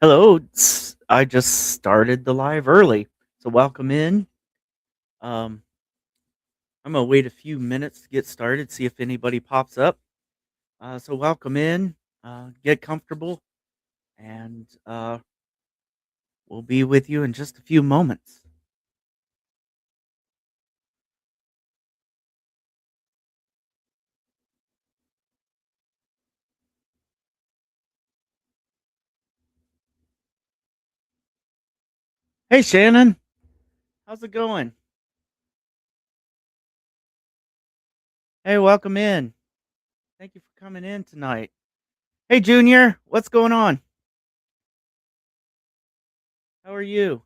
Hello. I just started the live early, so welcome in. Um, I'm gonna wait a few minutes to get started, see if anybody pops up. So welcome in. Get comfortable, and we'll be with you in just a few moments. Hey, Shannon, how's it going? Hey, welcome in. Thank you for coming in tonight. Hey, Junior, what's going on? How are you?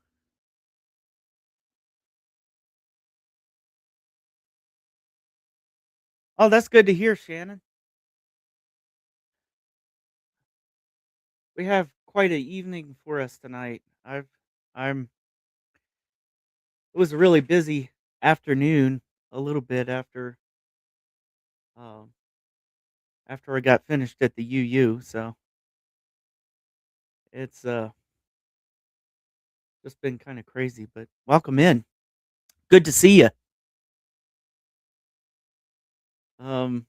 Oh, that's good to hear, Shannon. We have quite an evening for us tonight. I'm It was a really busy afternoon, a little bit um, after I got finished at the UU, so it's, just been kinda crazy, but welcome in. Good to see you. Um,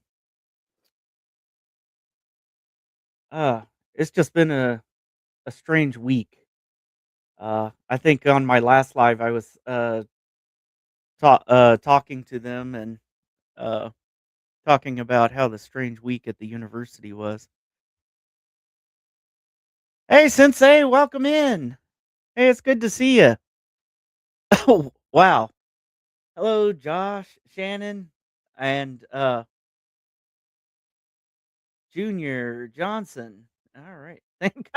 uh, it's just been a strange week. I think on my last live, I was, talking to them and, uh, talking about how the strange week at the university was. "Hey, sensei, welcome in. Hey, it's good to see you." Oh, wow. Hello, Josh, Shannon, and Junior Johnson. All right. Thank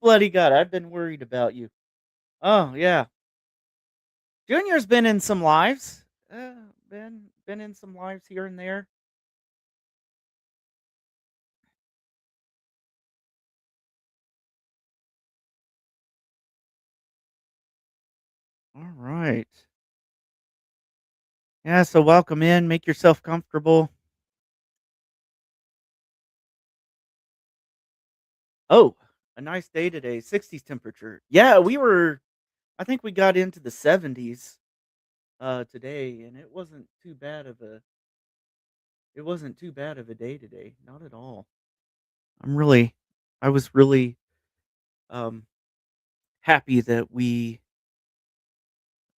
bloody God. I've been worried about you. Oh yeah. Junior's been in some lives. Been in some lives here and there. All right. Yeah, so welcome in. Make yourself comfortable. Oh, a nice day today. 60s temperature. Yeah, I think we got into the 70s today, and it wasn't too bad of a day today. Not at all. I'm really I was really um happy that we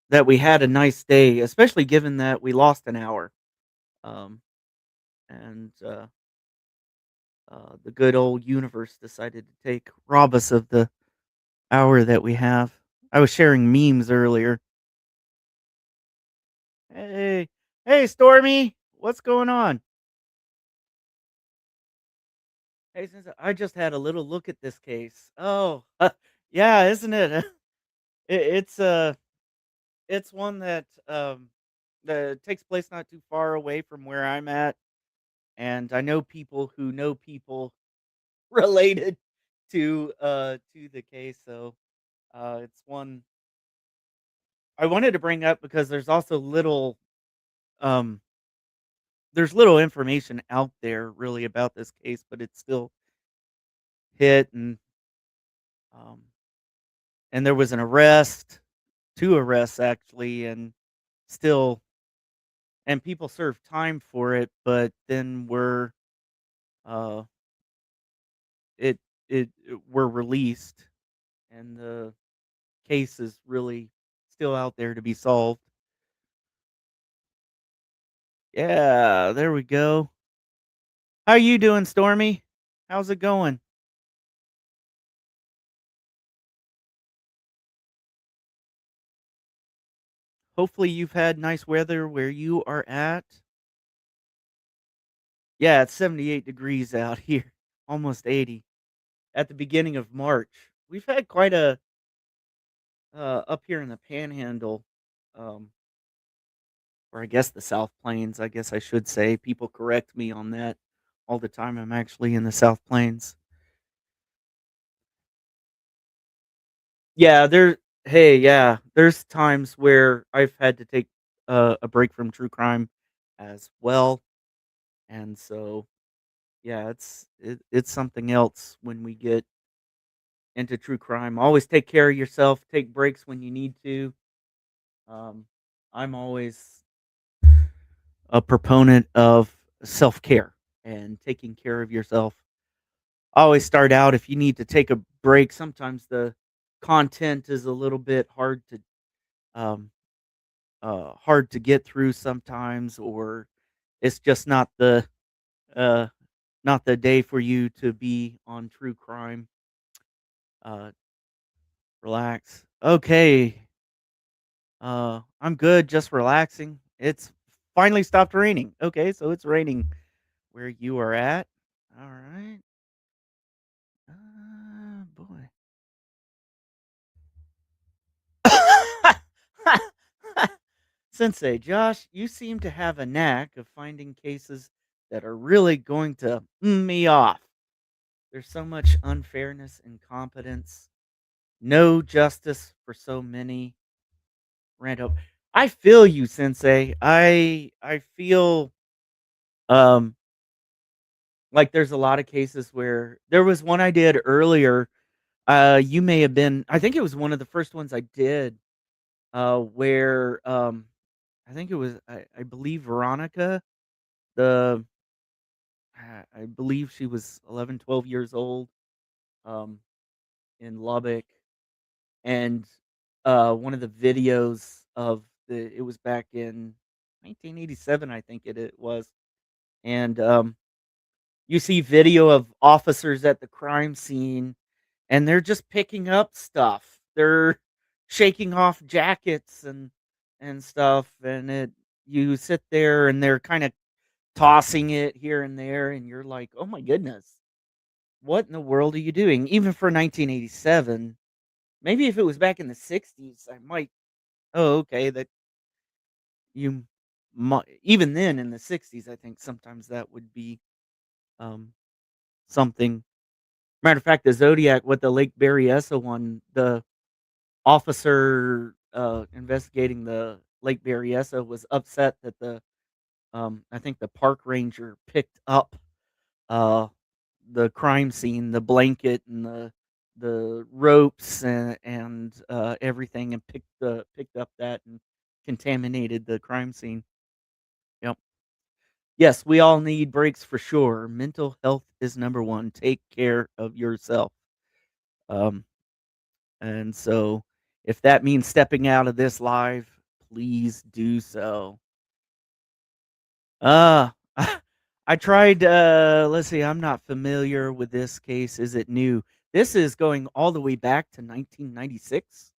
had a nice day, especially given that we lost an hour. Um and the good old universe decided to rob us of the hour that we have. I was sharing memes earlier. Hey, hey, Stormy, what's going on? Hey, since I just had a little look at this case. Oh, yeah, isn't it? it it's it's one that takes place not too far away from where I'm at, and I know people who know people related to the case. So it's one I wanted to bring up because um there's little information out there really about this case, but it's still hit um and there was an arrest, 2 arrests actually, and still and people served time for it, but then uh it were released, and the case is really still out there to be solved. Yeah, there we go. How you doing, Stormy? How's it going? Hopefully you've had nice weather where you are at. Yeah, it's 78 degrees out here, almost 80 at the beginning of March. We've had quite a up here in the Panhandle, um, or I guess the South Plains. I guess I should say. People correct me on that all the time. I'm actually in the South Plains. Yeah, hey, yeah, there's times where I've had to take a break from true crime as well, and so, yeah, it's something else when we get into true crime. Always take care of yourself, take breaks when you need to. Um, I'm always a proponent of self-care and taking care of yourself. Always start out if you need to take a break. Sometimes the content is a little bit um, hard to get through sometimes, or it's just uh, not the day for you to be on true crime. Uh, Relax. Okay. I'm good, just relaxing. It's finally stopped raining. Okay, so it's raining where you are at. All right. Boy. Sensei Josh, you seem to have a knack of finding cases that are really going to me off. There's so much unfairness, incompetence, no justice for so many. Random. I feel you, Sensei. I feel um like there's a lot of cases where there was one I did earlier. You may have been, I think it was one of the first ones I did, where I think it was I believe Veronica, the I believe she was 11, 12 years old, um, in Lubbock, and one of the videos of the it was back in 1987, I think it was, and you see video of officers at the crime scene, and they're just picking up stuff. They're shaking off jackets and stuff, and it you sit there and they're kinda tossing it here and there, and you're like, "Oh my goodness. What in the world are you doing?" Even for 1987, maybe if it was back in the '60s, I might, "Oh, okay, that you even then in the '60s, I think sometimes that would be, um, something." Matter of fact, the Zodiac with the Lake Berryessa one, the officer, investigating the Lake Berryessa was upset that I think the park ranger picked up, uh, the crime scene, the blanket and the ropes and everything, and picked up that and contaminated the crime scene. Yep. Yes, we all need breaks for sure. Mental health is number 1. Take care of yourself. Um And so, if that means stepping out of this life, please do so. Uh, I tried, let's see, I'm not familiar with this case. Is it new? This is going all the way back to 1996.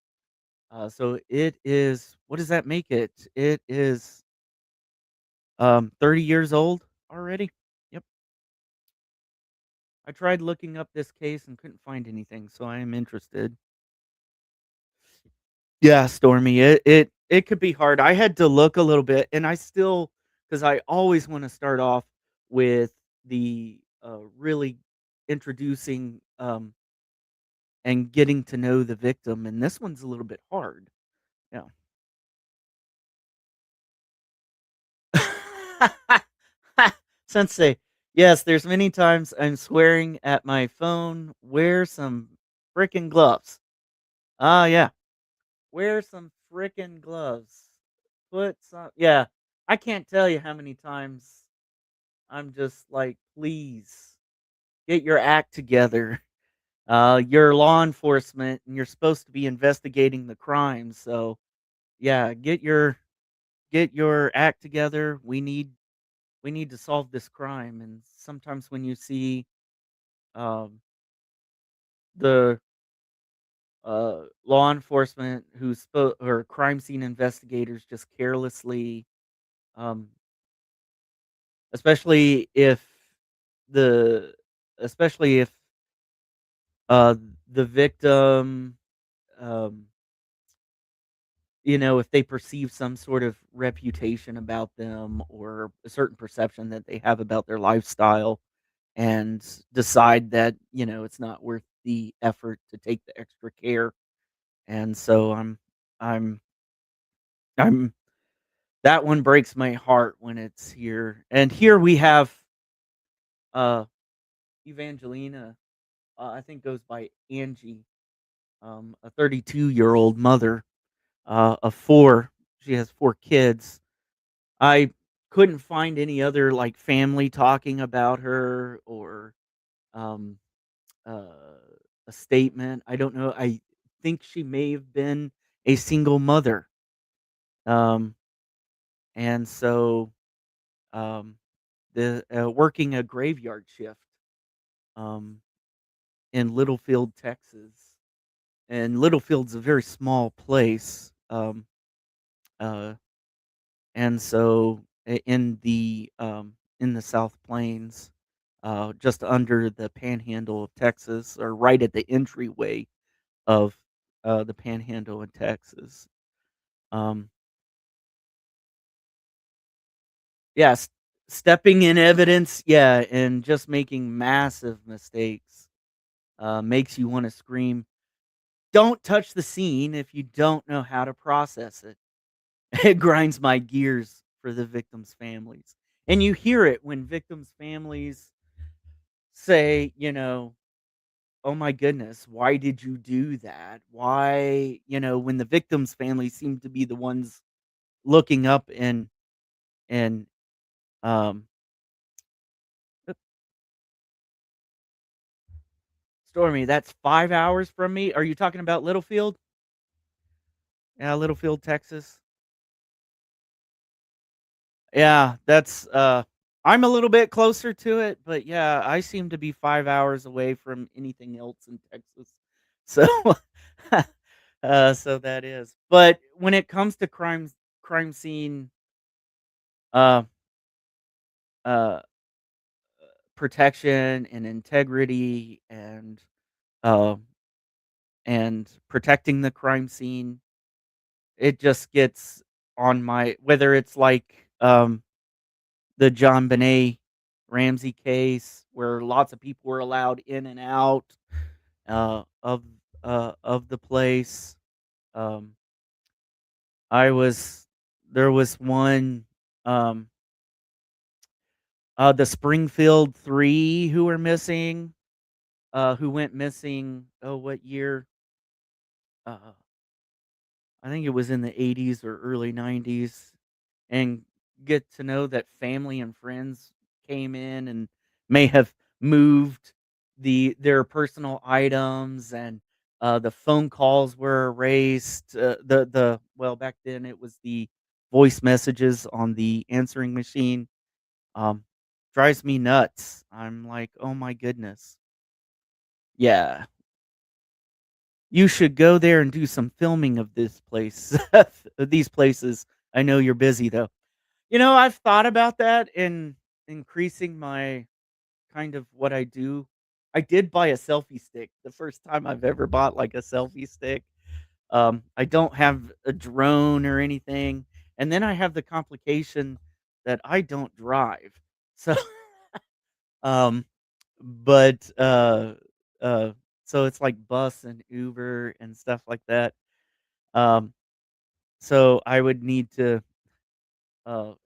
So it is, what does that make it? It is 30 years old already. Yep. I tried looking up this case and couldn't find anything, so I am interested. Yeah, Stormy, it could be hard. I had to look a little bit, and I still, because I always wanna start off with really introducing, and getting to know the victim, and this one's a little bit hard. Yeah. Sensei, yes, there's many times I'm swearing at my phone, "Wear some frickin' gloves." Ah, yeah. Wear some frickin' gloves. Put some, yeah. I can't tell you how many times I'm just like, "Please, get your act together." You're law enforcement, and you're supposed to be investigating the crime, so, yeah, get your act together. We need to solve this crime, and sometimes when you see, um, the, law enforcement or crime scene investigators just carelessly, um especially if the especially if, uh, the victim, um, if they perceive some sort of reputation about them or a certain perception that they have about their lifestyle and decide that, it's not worth the effort to take the extra care. And so I'm I'm that one breaks my heart when it's here. And here we have, uh, Evangelina. I think goes by Angie, a 32-year-old mother, of 4. She has 4 kids. I couldn't find any other, like, family talking about her or, um, uh, a statement. I don't know. I think she may have been a single mother. Um, and so, um, working a graveyard shift, um, in Littlefield, Texas. And Littlefield's a very small place. Uh, and so in the South Plains, just under the Panhandle of Texas, or right at the entryway of the Panhandle in Texas. Um, yes, stepping in evidence, yeah, and just making massive mistakes makes you want to scream. Don't touch the scene if you don't know how to process it. It grinds my gears for the victims' families. And you hear it when victims' families say, "Oh my goodness, why did you do that? Why," when the victims' families seem to be the ones looking up and um uh, Stormy, that's 5 hours from me. Are you talking about Littlefield? Yeah, Littlefield, Texas. Yeah, I'm a little bit closer to it, but yeah, I seem to be 5 hours away from anything else in Texas. So, so that is. But when it comes to crime scene, uh, uh, protection and integrity uh, and protecting the crime scene, it just gets on my whether it's like, the John Benet Ramsey case where lots of people were allowed in and out, uh, of of the place. Um, I was there was one, um, the Springfield 3 who were missing, who went missing, oh, what year? Uh, I think it was in the '80s or early '90s. And get to know that family and friends came in and may have moved their personal items, and the phone calls were erased. Back then it was the voice messages on the answering machine. Um, Drives me nuts. I'm like, oh my goodness. Yeah, you should go there and do some filming of this place, these places. I know you're busy though. I've thought about that in increasing my kind of what I do. I did buy a selfie stick, the first time I've ever bought, like, a selfie stick. I don't have a drone or anything, and then I have the complication that I don't drive. So, um, but, uh, so it's like bus and Uber and stuff like that. Um, so I would need to,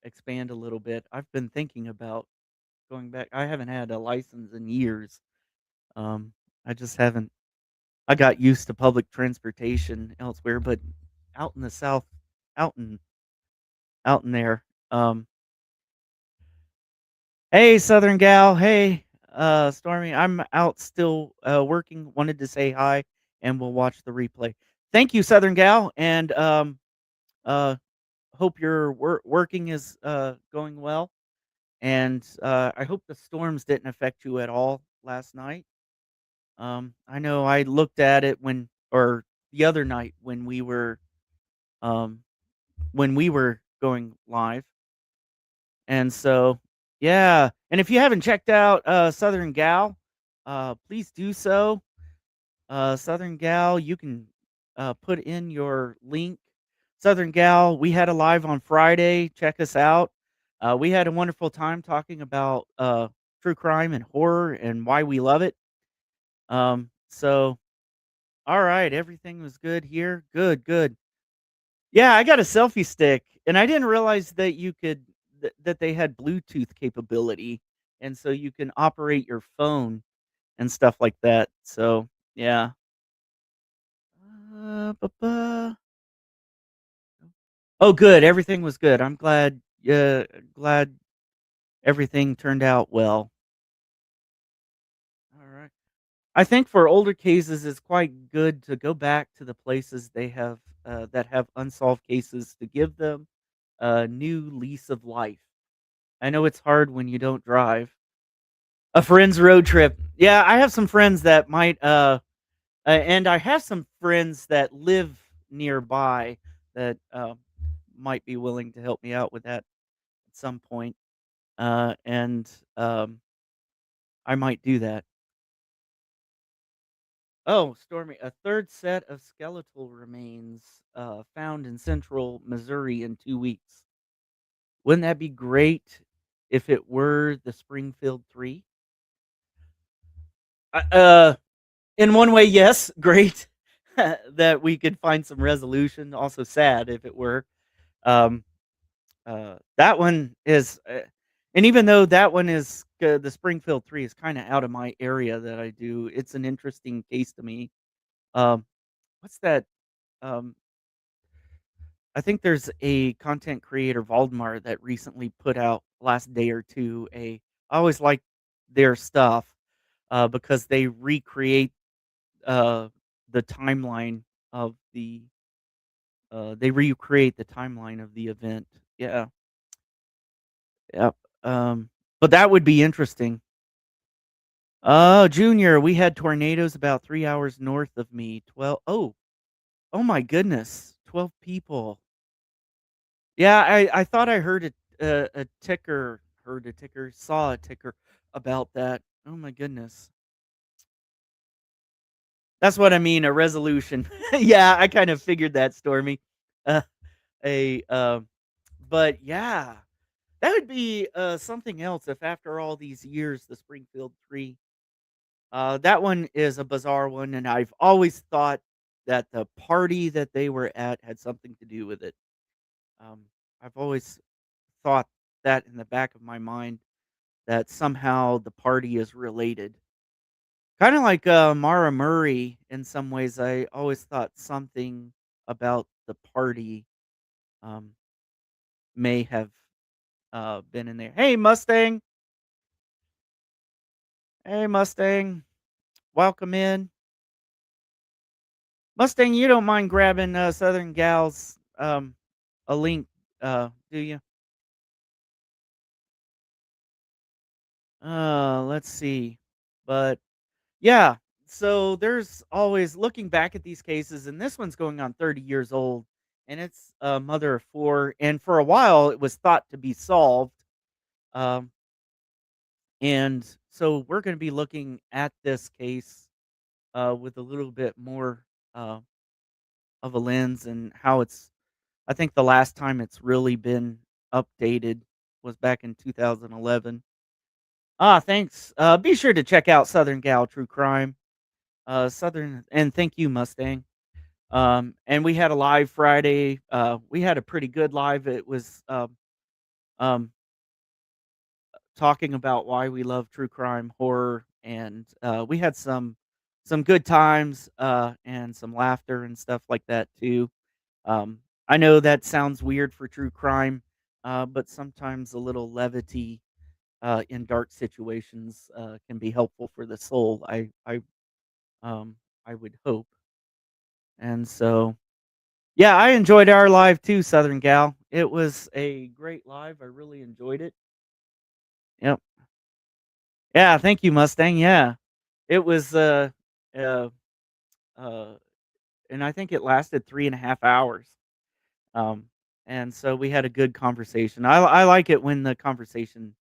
expand a little bit. I've been thinking about going back. I haven't had a license in years. Um, I just haven't. I got used to public transportation elsewhere, but out in the South, out in out in there. Um, hey, Southern gal. Hey, Stormy. I'm out still working. Wanted to say hi, and we'll watch the replay. Thank you, Southern gal, and uh, hope your working is going well. And I hope the storms didn't affect you at all last night. I know I looked at it the other night um, when we were going live, and so yeah. And if you haven't checked out Southern Gal, please do so. Southern Gal, you can put in your link. Southern Gal, we had a live on Friday. Check us out. We had a wonderful time talking about true crime and horror and why we love it. So all right, everything was good here. Good, good. Yeah, I got a selfie stick, and I didn't realize that that they had Bluetooth capability, and so you can operate your phone. and stuff like that. So, yeah. Ba Oh, good, everything was good. I'm glad, glad everything turned out well. Alright. I think for older cases, it's quite good to go back to the places they have, that have unsolved cases to give them a new lease of life. I know it's hard when you don't drive. A friend's road trip. Yeah, I have some friends that might, and I have some friends that live nearby that, might be willing to help me out with that at some point, and, I might do that. Oh, Stormy, a third set of skeletal remains, found in central Missouri in 2 weeks. Wouldn't that be great if it were the Springfield 3? Uh, in one way, yes, great that we could find some resolution, also sad if it were. Um, that one is, and even though that one is the Springfield 3 is kinda out of my area that I do, it's an interesting case to me. Um, what's that, um I think there's a content creator, Valdemar, that recently put out last day or 2 I always like their stuff, because uh, the timeline they recreate the timeline of the event. Yeah, yep, but that would be interesting. Junior, we had tornadoes about 3 hours north of me. 12 oh my goodness, 12 people. Yeah, I thought I saw a ticker about that. Oh my goodness. That's what I mean, a resolution. Yeah, I kind of figured that, Stormy. Uh, a but yeah, that would be something else if after all these years the Springfield 3 that one is a bizarre one, and I've always thought that the party that they were at had something to do with it. Um, I've always thought that in the back of my mind that somehow the party is related. Kinda like, Mara Murray in some ways, I always thought something about the party, um, may have, been in there. "Hey, Mustang. Hey, Mustang. Welcome in. Mustang, you don't mind grabbing, Southern Gal's, a link, do you?" Let's see. But yeah, so there's always looking back at these cases, and this one's going on 30 years old, and it's a mother of 4, and for a while, it was thought to be solved, um, and so we're gonna be looking at this case, with a little bit more, uh, of a lens and how it's I think the last time it's really been updated was back in 2011. Ah, thanks. Be sure to check out Southern Gal True Crime, Southern and thank you, Mustang. And we had a live Friday. We had a pretty good live. It was um, talking about why we love true crime horror, and we had some good times and some laughter and stuff like that too. I know that sounds weird for true crime, but sometimes a little levity in dark situations can be helpful for the soul. Um, I would hope, and so yeah, I enjoyed our live too, Southern Gal. It was a great live. I really enjoyed it. Yep. Yeah, thank you, Mustang. Yeah. It was uh uh and I think it lasted 3.5 hours. Um and so we had a good conversation. I like it when the conversation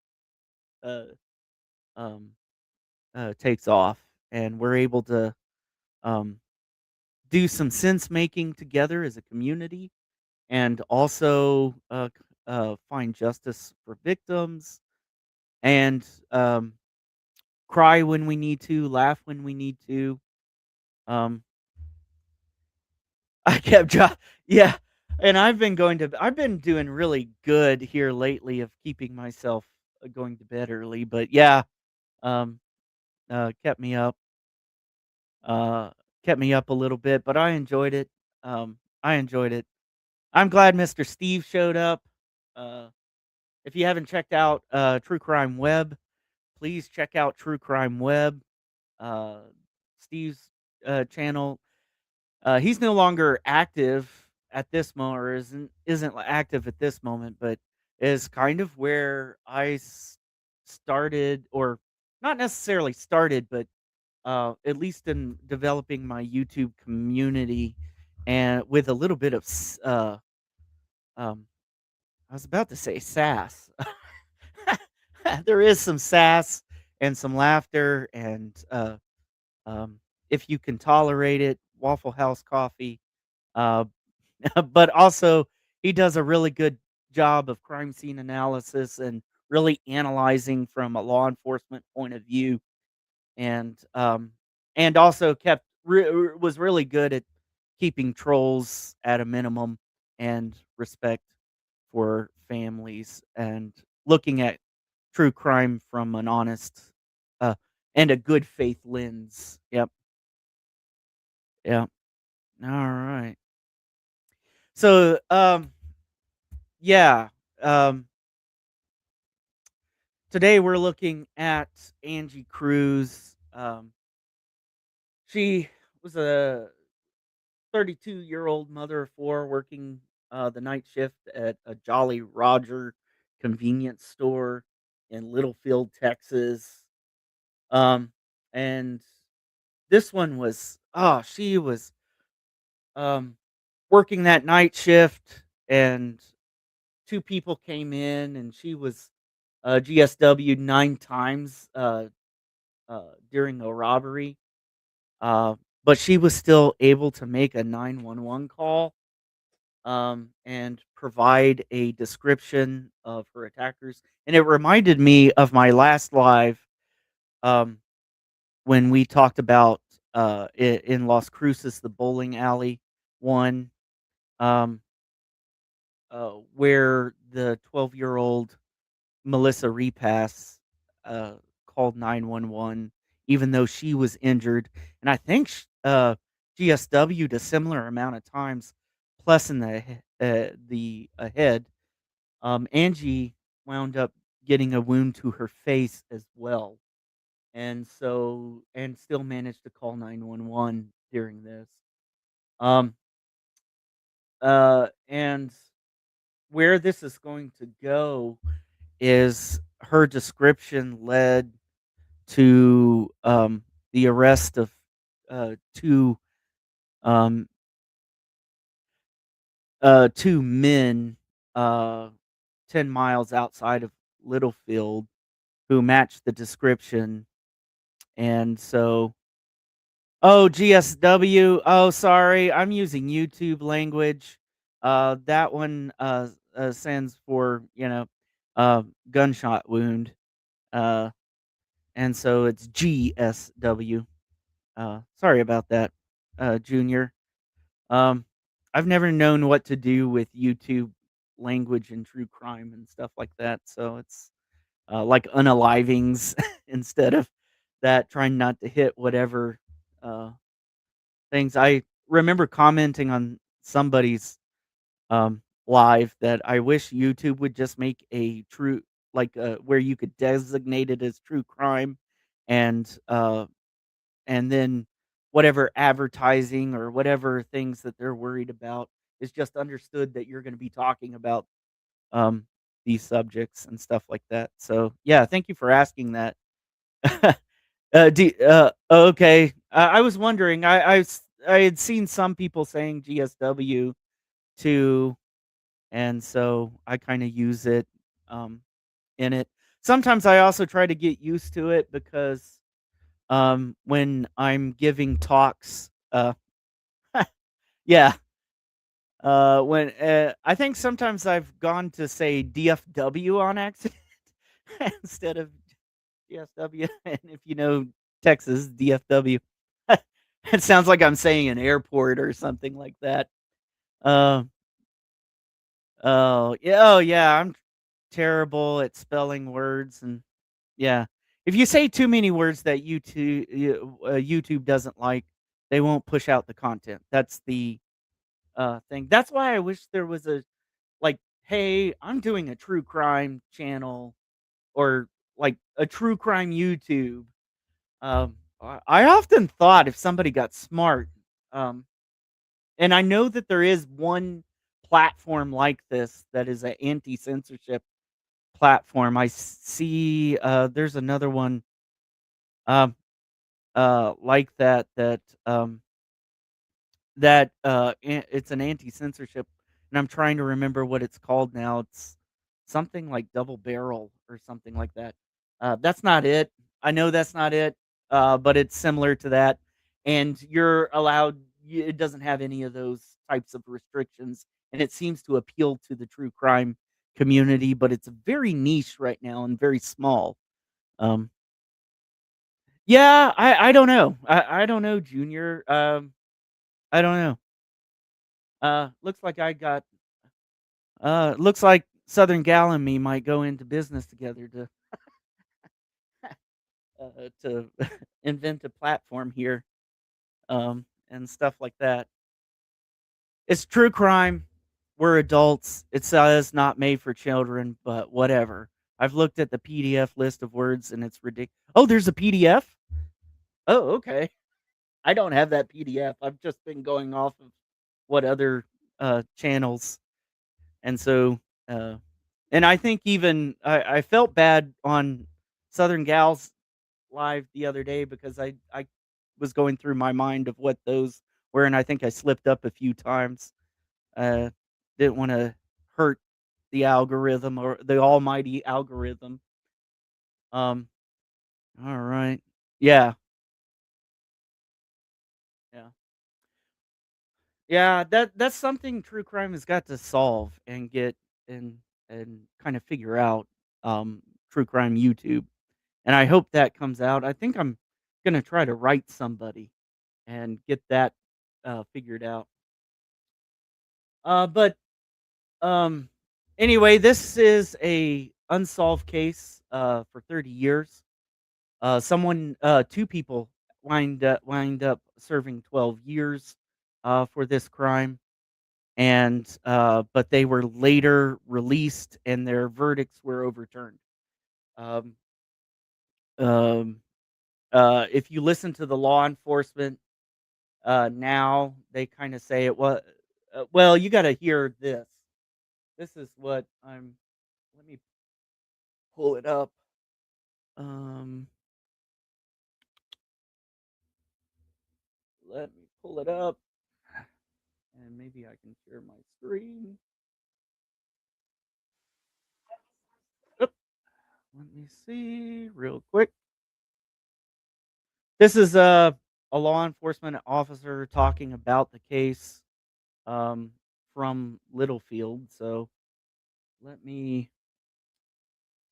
uh um takes off and we're able to um do some sense making together as a community and also find justice for victims and cry when we need to, laugh when we need to. Um, I kept yeah, and I've been doing really good here lately of keeping myself going to bed early, but yeah, um, kept me up, uh, kept me up a little bit, but I enjoyed it. I enjoyed it. I'm glad Mr. Steve showed up. Uh, if you haven't checked out True Crime Web, please check out True Crime Web. Uh, Steve's channel. He's no longer active at this moment, or isn't active at this moment, but is kind of where started, or not necessarily started, but at least in developing my YouTube community, and with a little bit of um, I was about to say sass. There is some sass and some laughter, and um, if you can tolerate it, Waffle House coffee. Uh, but also, he does a really good job of crime scene analysis and really analyzing from a law enforcement point of view, and also was really good at keeping trolls at a minimum, and respect for families, and looking at true crime from an honest uh, and a good faith lens. Yep. Yep. All right. So, yeah. Um, Today we're looking at Angie Cruz. She was a 32-year-old mother of four working the night shift at a Jolly Roger convenience store in Littlefield, Texas. Um, and this one was, she was um, working that night shift, and two people came in, and she was GSW 9 times during a robbery. Uh, but she was still able to make a 911 call, and provide a description of her attackers. And it reminded me of my last live, um, when we talked about in Las Cruces, the bowling alley one, um, where the 12-year-old Melissa Repass uh, called 911, even though she was injured, and I think GSW'd a similar amount of times, plus in the head. Angie wound up getting a wound to her face as well, and still managed to call 911 during this. Um, and where this is going to go is her description led to the arrest of two um, two men, uh, 10 miles outside of Littlefield, who matched the description. And so, oh, GSW. Oh, sorry, I'm using YouTube language. That one stands for, gunshot wound. Uh, and so it's GSW. Sorry about that, Junior. Um, I've never known what to do with YouTube language and true crime and stuff like that. So it's like unalivings instead of that, trying not to hit whatever uh, things. I remember commenting on somebody's live that I wish YouTube would just make a true, like, where you could designate it as true crime, and then whatever advertising or whatever things that they're worried about is just understood that you're going to be talking about um, these subjects and stuff like that. So yeah, thank you for asking that. Okay. I was wondering. I had seen some people saying GSW too, and so I kind of use it um, in it. Sometimes I also try to get used to it because when I'm giving talks, yeah, when I think sometimes I've gone to say DFW on accident instead of DSW, and if you know Texas, DFW. It sounds like I'm saying an airport or something like that. Um, oh, yeah, I'm terrible at spelling words, and yeah. if you say too many words that YouTube doesn't like, they won't push out the content. That's the thing. That's why I wish there was a like, hey, I'm doing a true crime channel or like a true crime YouTube. I often thought if somebody got smart, um, and I know that there is one platform like this that is an anti-censorship platform. I see there's another one um, like that it's an anti-censorship, and I'm trying to remember what it's called now. It's something like Double Barrel or something like that. That's not it. I know that's not it, but it's similar to that, and you're allowed it doesn't have any of those types of restrictions, and it seems to appeal to the true crime community, but it's very niche right now and very small. Um, yeah, I don't know. I don't know, Junior. I don't know. Looks like I got looks like Southern Gal and me might go into business together to invent a platform here, and stuff like that. It's true crime. We're adults. It says not made for children, but whatever. I've looked at the PDF list of words and it's ridiculous. Oh, there's a PDF? Oh, okay. I don't have that PDF. I've just been going off of what other channels. And so, uh, and I think even I felt bad on Southern Gals live the other day because I was going through my mind of what those were, and I think I slipped up a few times. Uh, didn't want to hurt the algorithm or the almighty algorithm. Um, all right, yeah, yeah, yeah. That's something true crime has got to solve and get and kind of figure out. True crime YouTube. And I hope that comes out. I think I'm gonna try to write somebody and get that, figured out. But, um, anyway, this is a unsolved case, for 30 years. 2 people wind up serving 12 years, for this crime, and, but they were later released and their verdicts were overturned. Um, um, if you listen to the law enforcement now they kinda say it was well, you gotta hear this. This is what I'm let me pull it up. Um, let me pull it up, and maybe I can share my screen. Oop, let me see real quick. This is a law enforcement officer talking about the case, um, from Littlefield, so let me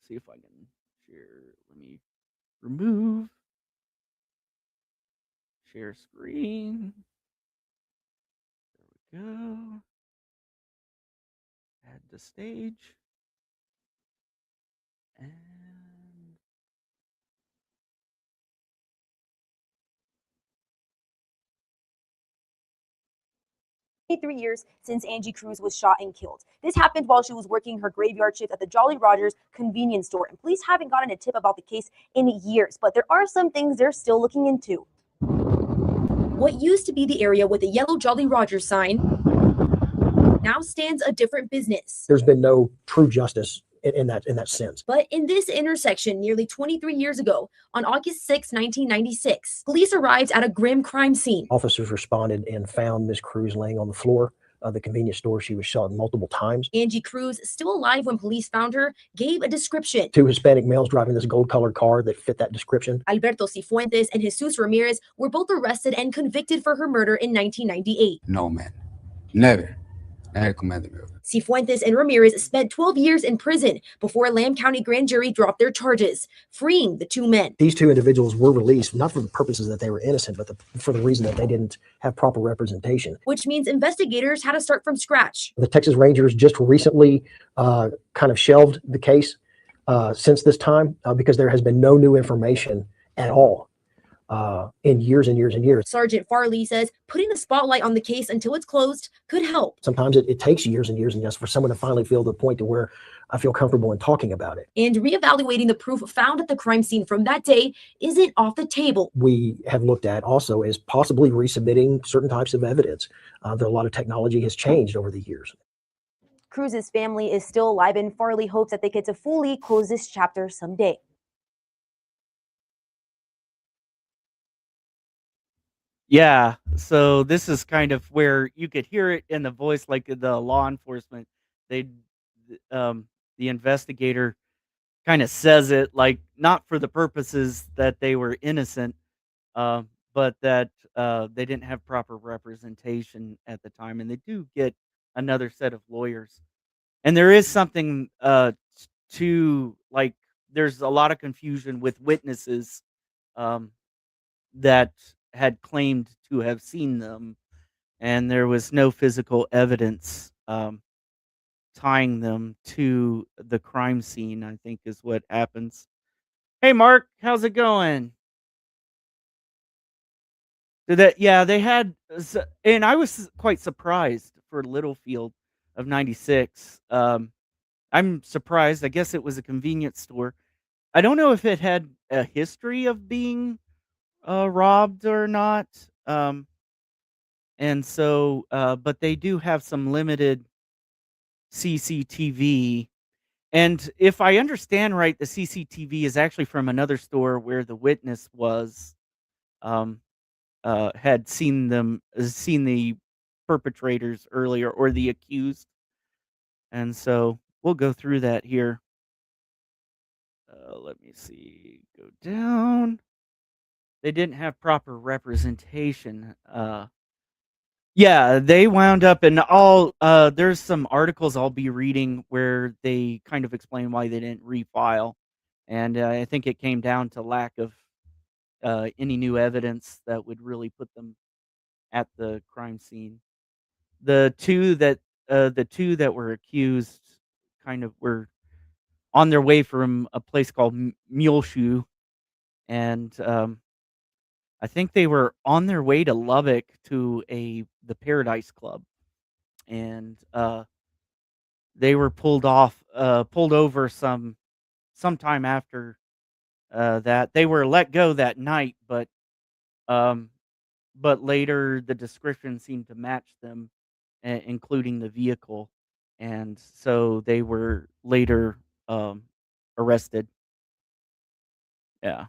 see if I can share let me remove share screen. There we go. Add the stage. And 3 years since Angie Cruz was shot and killed. This happened while she was working her graveyard shift at the Jolly Rogers convenience store, and police haven't gotten a tip about the case in years, but there are some things they're still looking into. What used to be the area with the yellow Jolly Rogers sign now stands a different business. There's been no true justice in that sense. But in this intersection nearly 23 years ago, on August 6, 1996, police arrived at a grim crime scene. Officers responded and found Miss Cruz laying on the floor of the convenience store. She was shot multiple times. Angie Cruz, still alive when police found her, gave a description. 2 Hispanic males driving this gold-colored car that fit that description. Alberto Cifuentes and Jesus Ramirez were both arrested and convicted for her murder in 1998. No, man. Never. Never committed murder. Cifuentes and Ramirez spent 12 years in prison before a Lamb County grand jury dropped their charges, freeing the 2 men. These 2 individuals were released, not for the purposes that they were innocent, but for the reason that they didn't have proper representation. Which means investigators had to start from scratch. The Texas Rangers just recently kind of shelved the case since this time because there has been no new information at all in years and years and years. Sergeant Farley says putting the spotlight on the case until it's closed could help. Sometimes it takes years and years and years for someone to finally feel the point to where I feel comfortable in talking about it. And reevaluating the proof found at the crime scene from that day isn't off the table. We have looked at also is possibly resubmitting certain types of evidence. A lot of technology has changed over the years. Cruz's family is still alive, and Farley hopes that they get to fully close this chapter someday. Yeah, so this is kind of where you could hear it in the voice, like the law enforcement. They, the investigator, kind of says it like not for the purposes that they were innocent, but that they didn't have proper representation at the time, and they do get another set of lawyers. And there is something to like. There's a lot of confusion with witnesses. Um, that had claimed to have seen them, and there was no physical evidence tying them to the crime scene, I think is what happens. Hey, Mark, how's it going? Did that, yeah, they had, and I was quite surprised for Littlefield of 96. I'm surprised. I guess it was a convenience store. I don't know if it had a history of being robbed or not. And so, but they do have some limited CCTV. And if I understand right, the CCTV is actually from another store where the witness was, um, had seen the perpetrators earlier or the accused. And so we'll go through that here. Let me see. Go down. They didn't have proper representation. Yeah, they wound up in all there's some articles I'll be reading where they kind of explain why they didn't refile. And I think it came down to lack of any new evidence that would really put them at the crime scene. The two that were accused kind of were on their way from a place called Muleshoe, and I think they were on their way to Lubbock to the Paradise Club, and they were pulled over sometime after that. They were let go that night, um, but later the description seemed to match them, including the vehicle, and so they were later arrested. Yeah.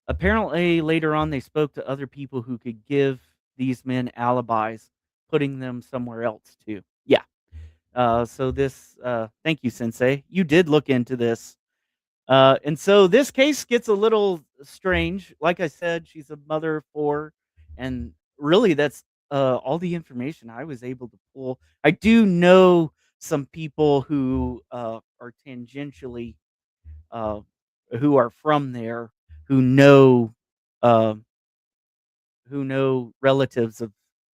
Apparently, later on, they spoke to other people who could give these men alibis, putting them somewhere else too. Yeah. So this, thank you, Sensei. You did look into this. And so this case gets a little strange. Like I said, she's a mother of four, and really that's all the information I was able to pull. I do know some people who are tangentially uh, who are from there who know uh, who know relatives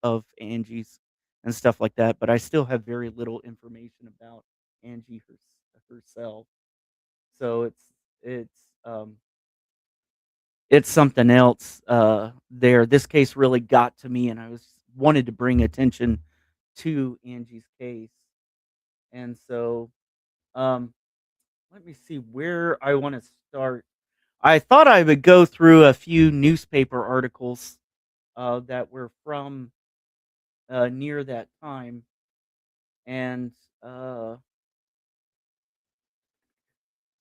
of Angie's and stuff like that, but I still have very little information about Angie herself. So it's um it's something else there. This case really got to me, and I wanted to bring attention to Angie's case. And so um let me see where I want to start. I thought I would go through a few newspaper articles that were from near that time, and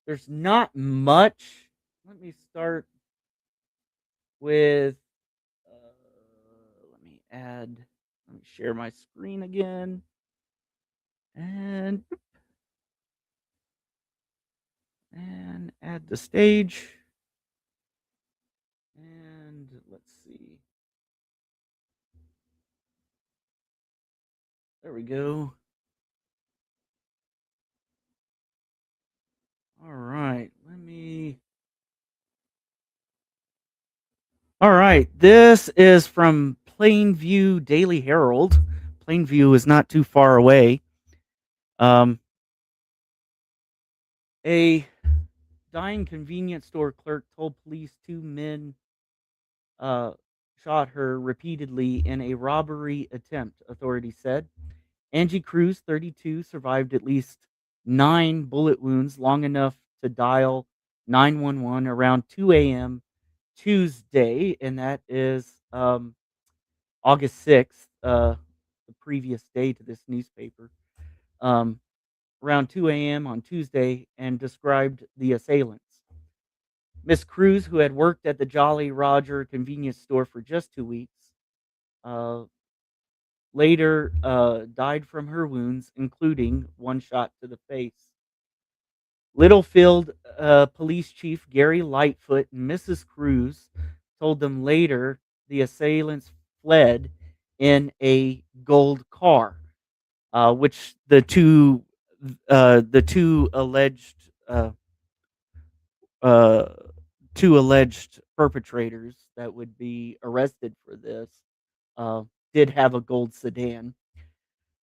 there's not much. Let me start with. Let me add. Let me share my screen again, and add the stage. And let's see. There we go. All right, All right, this is from Plainview Daily Herald. Plainview is not too far away. Um, A dying convenience store clerk told police two men uh, shot her repeatedly in a robbery attempt, authorities said. Angie Cruz, 32, survived at least 9 bullet wounds, long enough to dial 911 around 2 a.m. Tuesday, and that is August 6th, the previous day to this newspaper, um, around 2 a.m. on Tuesday, and described the assailants. Miss Cruz, who had worked at the Jolly Roger convenience store for just 2 weeks, uh, later died from her wounds, including one shot to the face. Littlefield Police Chief Gary Lightfoot and Mrs. Cruz told them later the assailants fled in a gold car, which the uh, two alleged perpetrators that would be arrested for this uh, did have a gold sedan,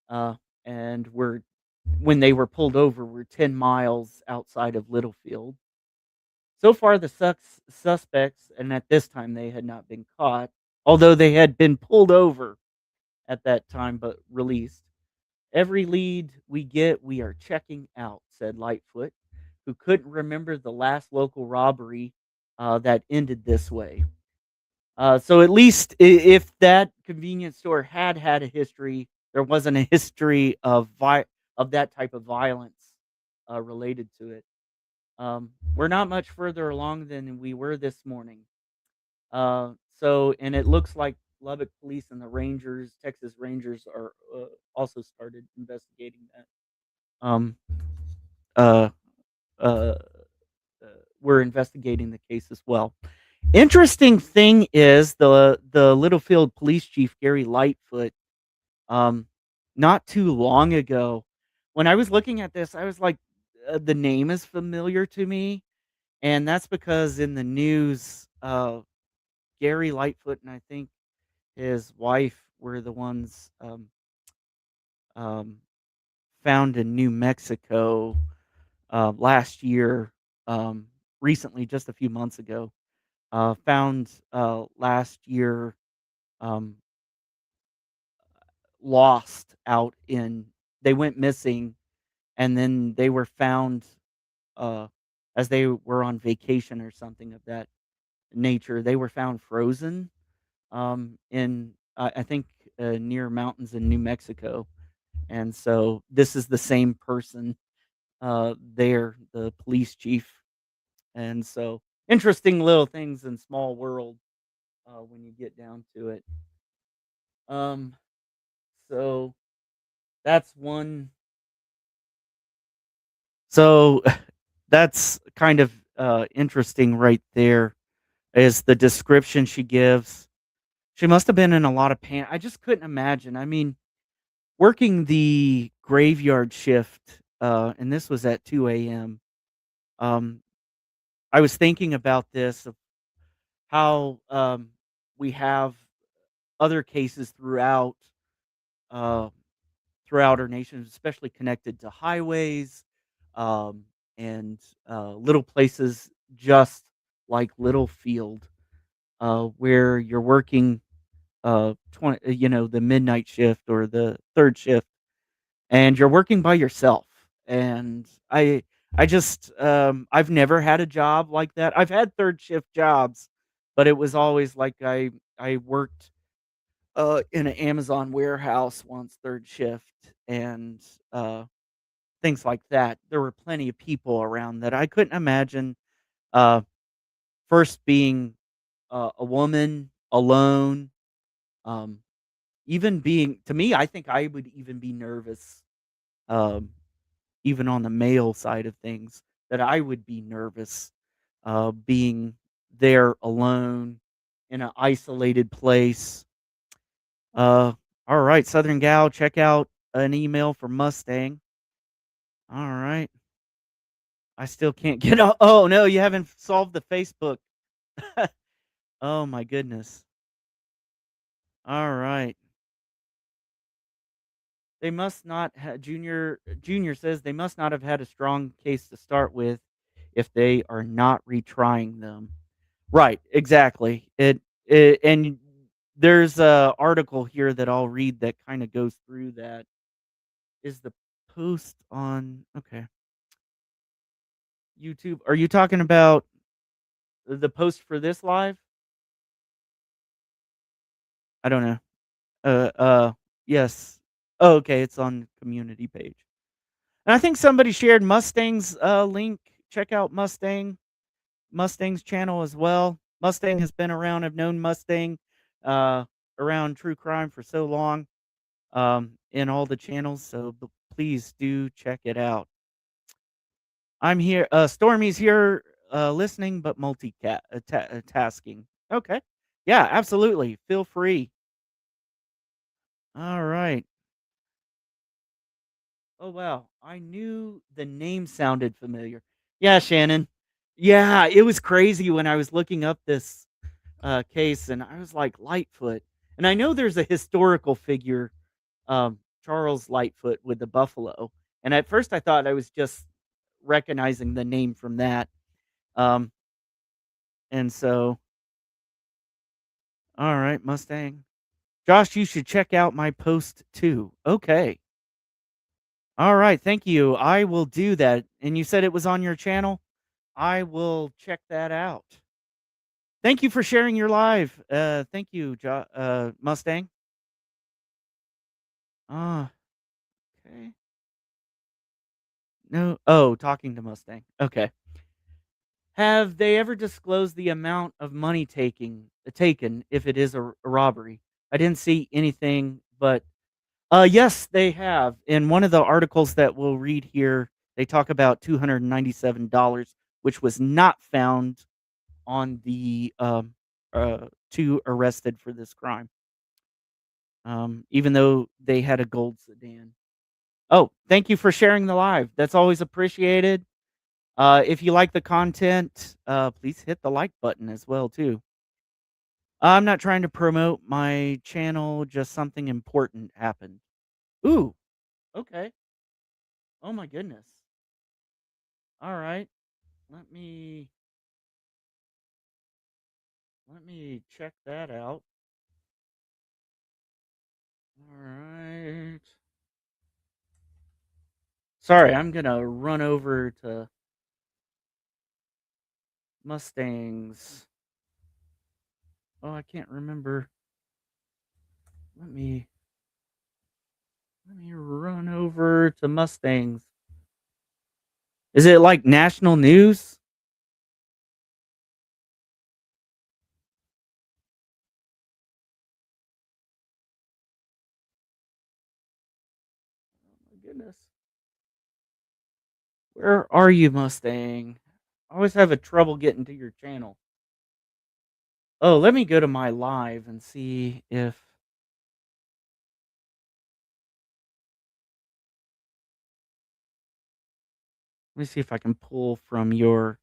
uh, and were when they were pulled over were 10 miles outside of Littlefield. So far, the suspects, and at this time they had not been caught, although they had been pulled over at that time but released. Every lead we get, we are checking out, said Lightfoot, who couldn't remember the last local robbery that ended this way. So at least if that convenience store had had a history, there wasn't a history of of that type of violence related to it. We're not much further along than we were this morning. And it looks like Lubbock Police and the Rangers, Texas Rangers, are also started investigating that. Um, uh, uh, we're investigating the case as well. Interesting thing is the Littlefield Police Chief Gary Lightfoot. Um, not too long ago, when I was looking at this, I was like, the name is familiar to me, and that's because in the news, Gary Lightfoot and I think his wife were the ones um, found in New Mexico last year, um, recently, just a few months ago. Found last year, um, lost out in. They went missing, and then they were found uh, as they were on vacation or something of that nature. They were found frozen in I think near mountains in New Mexico, and so this is the same person there, the police chief, and so interesting little things in small world when you get down to it. Um, so that's one. So that's kind of interesting right there. Is the description she gives? She must have been in a lot of pain. I just couldn't imagine. I mean, working the graveyard shift, and this was at 2 a.m. Um, I was thinking about this of how we have other cases uh, throughout our nation, especially connected to highways um, and little places just like Littlefield, where you're working 20, the midnight shift or the third shift, and you're working by yourself. And I just I've never had a job like that. I've had third shift jobs, but it was always like I worked in an Amazon warehouse once, third shift, and things like that. There were plenty of people around that I couldn't imagine uh first being a woman alone, um even being, to me, I think I would even be nervous, um, even on the male side of things, that I would be nervous, being there alone in an isolated place. Uh, all right, Southern Gal, check out an email from Mustang. All right. I still can't get oh, no, you haven't solved the Facebook. Oh my goodness. All right. They must not Junior says they must not have had a strong case to start with if they are not retrying them. Right, exactly. It and there's a article here that I'll read that kinda goes through that. Is the post on okay, YouTube. Are you talking about the post for this live? I don't know. Yes. Oh, okay, it's on community page. And I think somebody shared Mustang's, link. Check out Mustang's channel as well. Mustang has been around. I've known Mustang, uh, around true crime for so long, in all the channels, so please do check it out. I'm here Stormy's here, listening, but tasking. Okay. Yeah, absolutely. Feel free. Alright. Oh, wow. I knew the name sounded familiar. Yeah, Shannon. Yeah, it was crazy when I was looking up this, case, and I was like, Lightfoot. And I know there's a historical figure, Charles Lightfoot with the buffalo. And at first I thought I was just recognizing the name from that. Um, and so, all right, Mustang. Josh, you should check out my post too. Okay. All right. Thank you. I will do that. And you said it was on your channel? I will check that out. Thank you for sharing your live. Thank you, Mustang. Ah, okay. No. Oh, talking to Mustang. Okay. Have they ever disclosed the amount of money taken if it is a robbery? I didn't see anything, but yes, they have. In one of the articles that we'll read here, they talk about $297, which was not found on the two arrested for this crime. Even though they had a gold sedan. Oh, thank you for sharing the live. That's always appreciated. If you like the content, please hit the like button as well too. I'm not trying to promote my channel, just something important happened. Ooh, okay. Oh my goodness. All right. Let me let me check that out. All right. Sorry, I'm going to run over to Mustangs. Oh, I can't remember. Let me run over to Mustangs. Is it like national news? Oh my goodness. Where are you, Mustang? I always have a trouble getting to your channel. Oh, let me go to my live and see if let me see if I can pull from your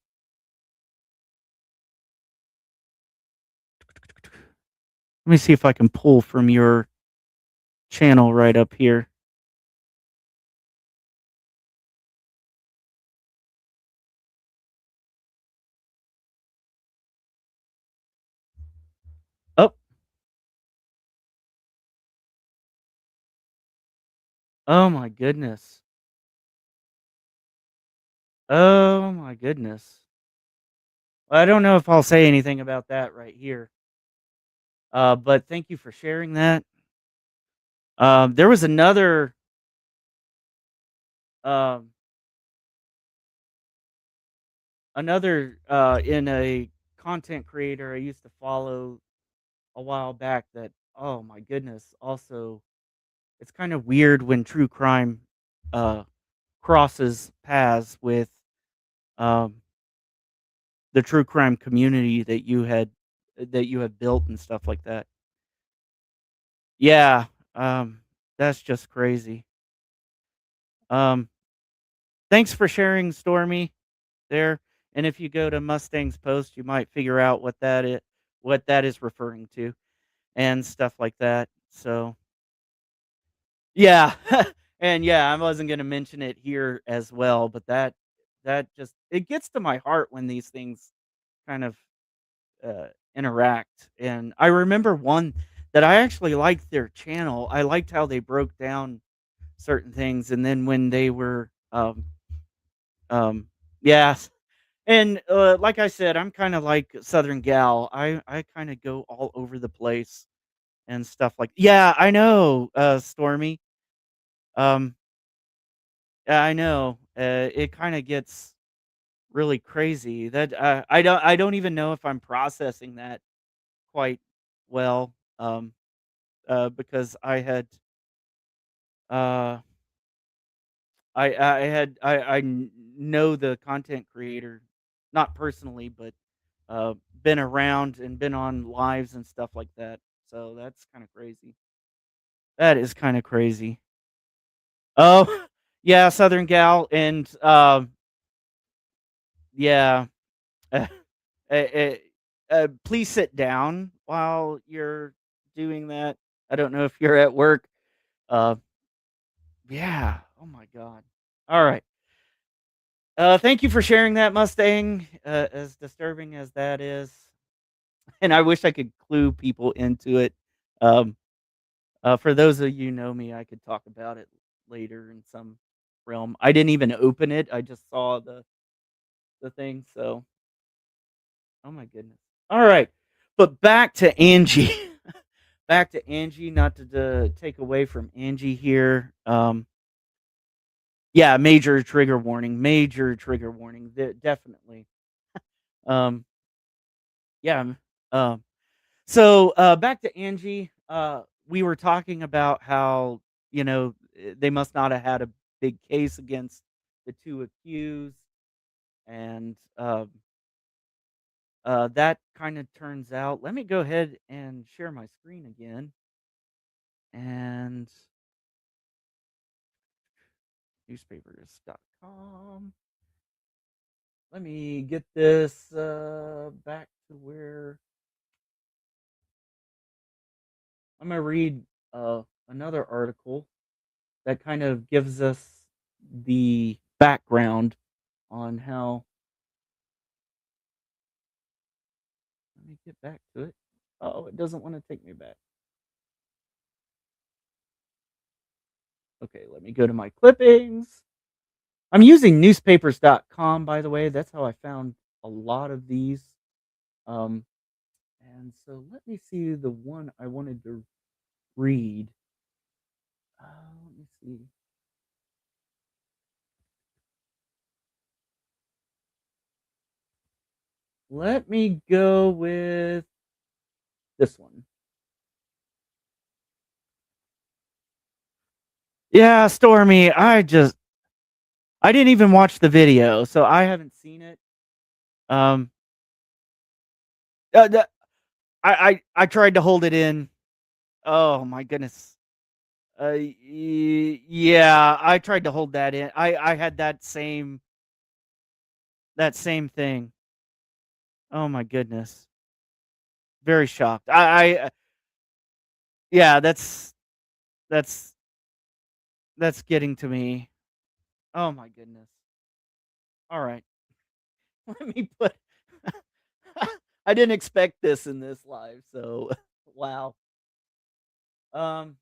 let me see if I can pull from your channel right up here. Oh, oh my goodness. Oh my goodness. Well, I don't know if I'll say anything about that right here. But thank you for sharing that. There was um, another in a content creator I used to follow a while back that oh my goodness, also it's kind of weird when true crime uh crosses paths with um the true crime community that you have built and stuff like that. Yeah, that's just crazy. Um, thanks for sharing, Stormy, there. And if you go to Mustang's post, you might figure out what that is referring to and stuff like that. So, Yeah. And yeah, I wasn't gonna mention it here as well, but that just it gets to my heart when these things kind of interact. And I remember one that I actually liked their channel. I liked how they broke down certain things, and then when they were, um, yeah, and like I said, I'm kind of like Southern Gal. I kind of go all over the place and stuff like. Yeah, I know, Stormy. Um, yeah, I know. It kind of gets really crazy. That I don't even know if I'm processing that quite well. Because uh, I know the content creator, not personally, but been around and been on lives and stuff like that. So that's kind of crazy. That is kind of crazy. Oh, yeah, Southern Gal, and yeah, uh, uh, please sit down while you're doing that. I don't know if you're at work. Uh, yeah. Oh my God. All right. Thank you for sharing that, Mustang, as disturbing as that is, and I wish I could clue people into it. Um, for those of you who know me, I could talk about it later in some realm. I didn't even open it, I just saw the thing, so oh my goodness. Alright, but back to Angie. Back to Angie, not to take away from Angie here. Yeah, major trigger warning, definitely. Um, yeah, um So, back to Angie, we were talking about how, they must not have had a big case against the 2 accused, and, that kinda turns out let me go ahead and share my screen again, and newspapers.com. Let me get this, back to where I'm gonna read, another article that kind of gives us the background on how let me get back to it. Oh, it doesn't wanna take me back. Okay, let me go to my clippings. I'm using newspapers.com, by the way, that's how I found a lot of these, um, and so let me see the one I wanted to read. Let me see. Let me go with this one. Yeah, Stormy, I didn't even watch the video, so I haven't seen it. Um, the I tried to hold it in. Oh my goodness. Yeah, I tried to hold that in. I had that same thing. Oh my goodness. Very shocked. Yeah, that's that's getting to me. Oh my goodness. All right. Let me put I didn't expect this in this live, so wow. Um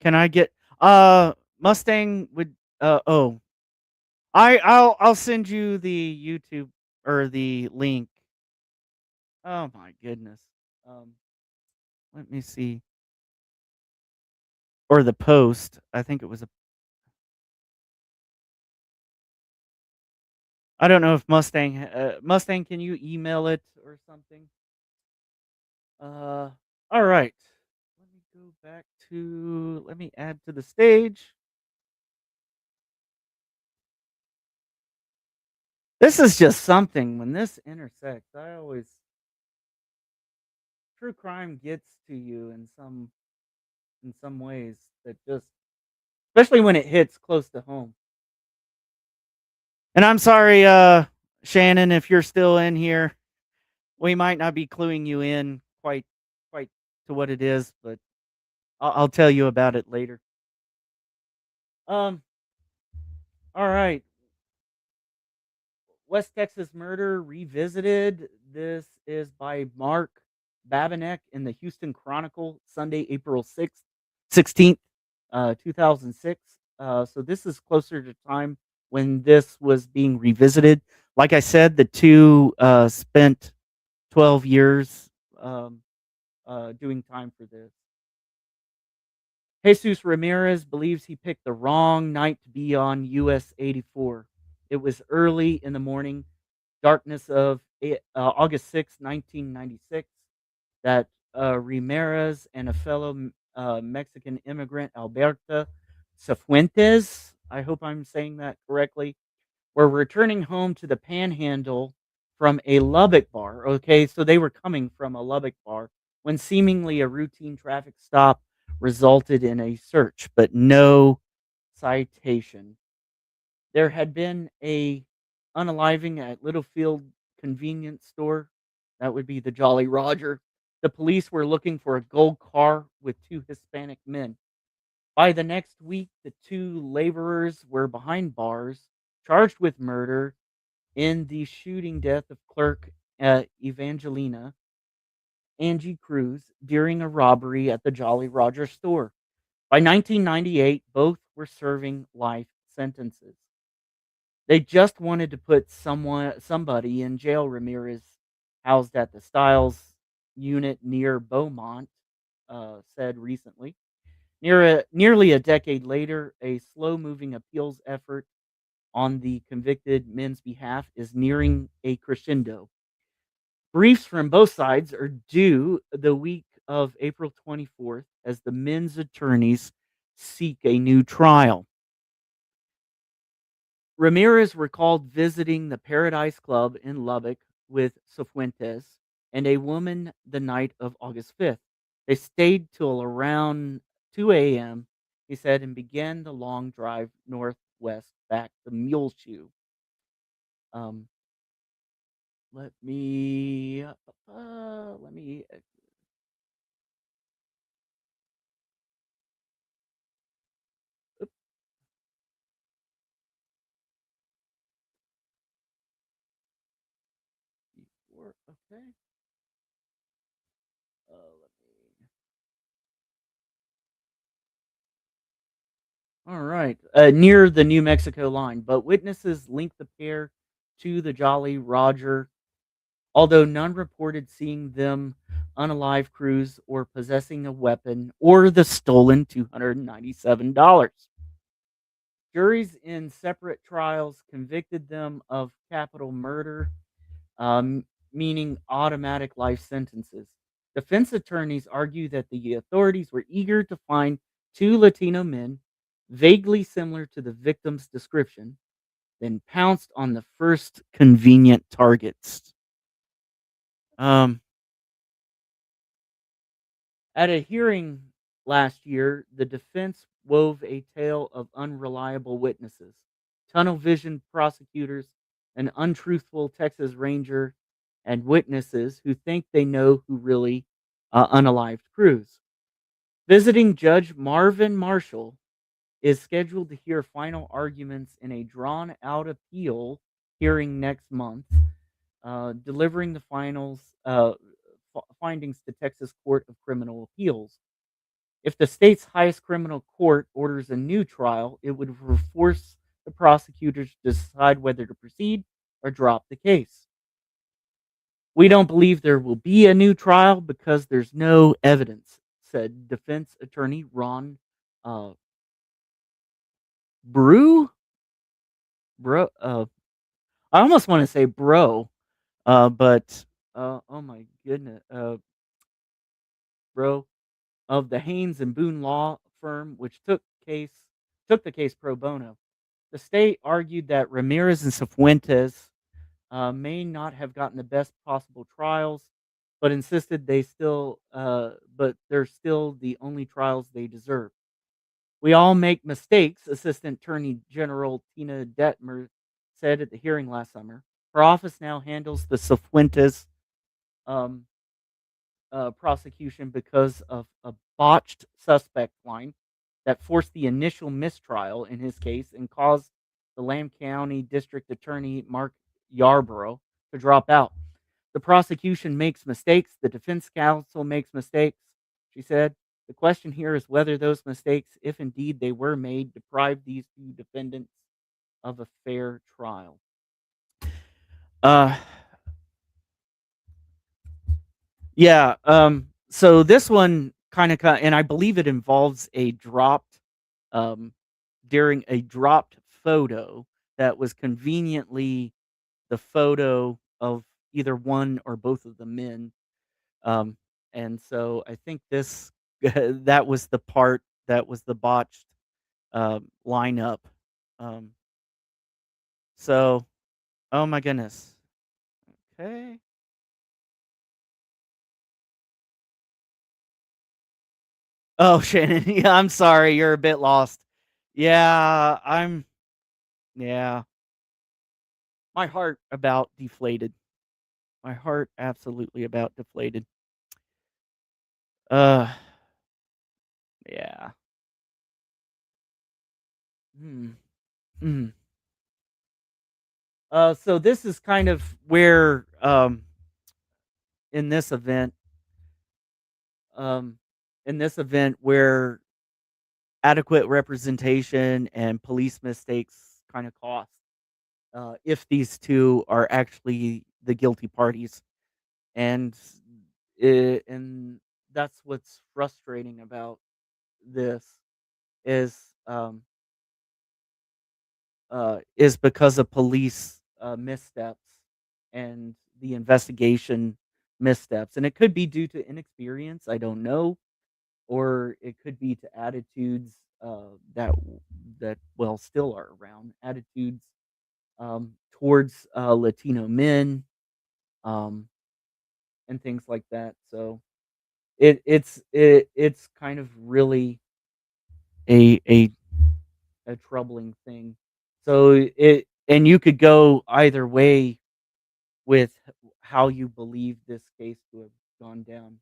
can I get Mustang would oh, I'll send you the YouTube or the link. Oh my goodness. Um let me see. Or the post. I think it was a I don't know if Mustang, can you email it or something? Uh all right. Let me go back to let me add to the stage. This is just something when this intersects. I always true crime gets to you in some ways that just especially when it hits close to home. And I'm sorry, Shannon, if you're still in here. We might not be cluing you in quite to what it is, but I'll tell you about it later. Um, all right. West Texas Murder Revisited. This is by Mark Babinek in the Houston Chronicle, Sunday, April 16th, 2006. So this is closer to time when this was being revisited. Like I said, the two spent 12 years um, doing time for this. Jesus Ramirez believes he picked the wrong night to be on US 84. It was early in the morning, darkness of August 6, 1996, that Ramirez and a fellow Mexican immigrant, Alberta Cifuentes, I hope I'm saying that correctly, were returning home to the Panhandle from a Lubbock bar. Okay, so they were coming from a Lubbock bar when seemingly a routine traffic stop resulted in a search, but no citation. There had been a unaliving at Littlefield convenience store. That would be the Jolly Roger. The police were looking for a gold car with two Hispanic men. By the next week, the two laborers were behind bars, charged with murder in the shooting death of clerk Evangelina, Angie Cruz, during a robbery at the Jolly Roger store. By 1998, both were serving life sentences. They just wanted to put somebody in jail. Ramirez, housed at the Styles unit near Beaumont, said recently. Nearly a decade later, a slow-moving appeals effort on the convicted men's behalf is nearing a crescendo. Briefs from both sides are due the week of April 24th as the men's attorneys seek a new trial. Ramirez recalled visiting the Paradise Club in Lubbock with Cifuentes and a woman the night of August 5th. They stayed till around 2 a.m., he said, and began the long drive northwest back to Muleshoe. Um, let me, let me, oops, okay. Let me. All right. Near the New Mexico line, but witnesses linked the pair to the Jolly Roger, although none reported seeing them unalive Cruz or possessing a weapon or the stolen $297. Juries in separate trials convicted them of capital murder, um, meaning automatic life sentences. Defense attorneys argue that the authorities were eager to find two Latino men, vaguely similar to the victim's description, then pounced on the first convenient targets. Um, At a hearing last year, the defense wove a tale of unreliable witnesses, tunnel vision prosecutors, an untruthful Texas Ranger, and witnesses who think they know who really unalived Cruz. Visiting Judge Marvin Marshall is scheduled to hear final arguments in a drawn out appeal hearing next month, delivering the findings to Texas Court of Criminal Appeals. If the state's highest criminal court orders a new trial, it would force the prosecutors to decide whether to proceed or drop the case. We don't believe there will be a new trial because there's no evidence, said defense attorney Ron uh, Brew. Bro, I almost want to say bro, but oh my goodness, bro, of the Haynes and Boone law firm, which took the case pro bono. The state argued that Ramirez and Cifuentes may not have gotten the best possible trials, but insisted but they're still the only trials they deserve. We all make mistakes, Assistant Attorney General Tina Detmer said at the hearing last summer. Her office now handles the Cifuentes prosecution because of a botched suspect line that forced the initial mistrial in his case and caused the Lamb County District Attorney Mark Yarborough to drop out. The prosecution makes mistakes, the defense counsel makes mistakes, she said. The question here is whether those mistakes, if indeed they were made, deprive these two defendants of a fair trial. Uh yeah, so this one kind of and I believe it involves a dropped um during a dropped photo that was conveniently the photo of either one or both of the men. Um, and so I think this that was the part that was the botched lineup. Um, so, oh my goodness. Okay. Oh, Shannon. Yeah, I'm sorry. You're a bit lost. Yeah, yeah. My heart about deflated. My heart absolutely about deflated. Uh, yeah. Hmm. Hmm. So this is kind of where in this event um, where adequate representation and police mistakes kind of cost if these two are actually the guilty parties, and and that's what's frustrating about this is um, is because of police missteps and the investigation missteps, and it could be due to inexperience. I don't know, or it could be to attitudes that well still are around attitudes towards Latino men um, and things like that. So it's kind of really a a a troubling thing. So it and you could go either way with how you believe this case to have gone down.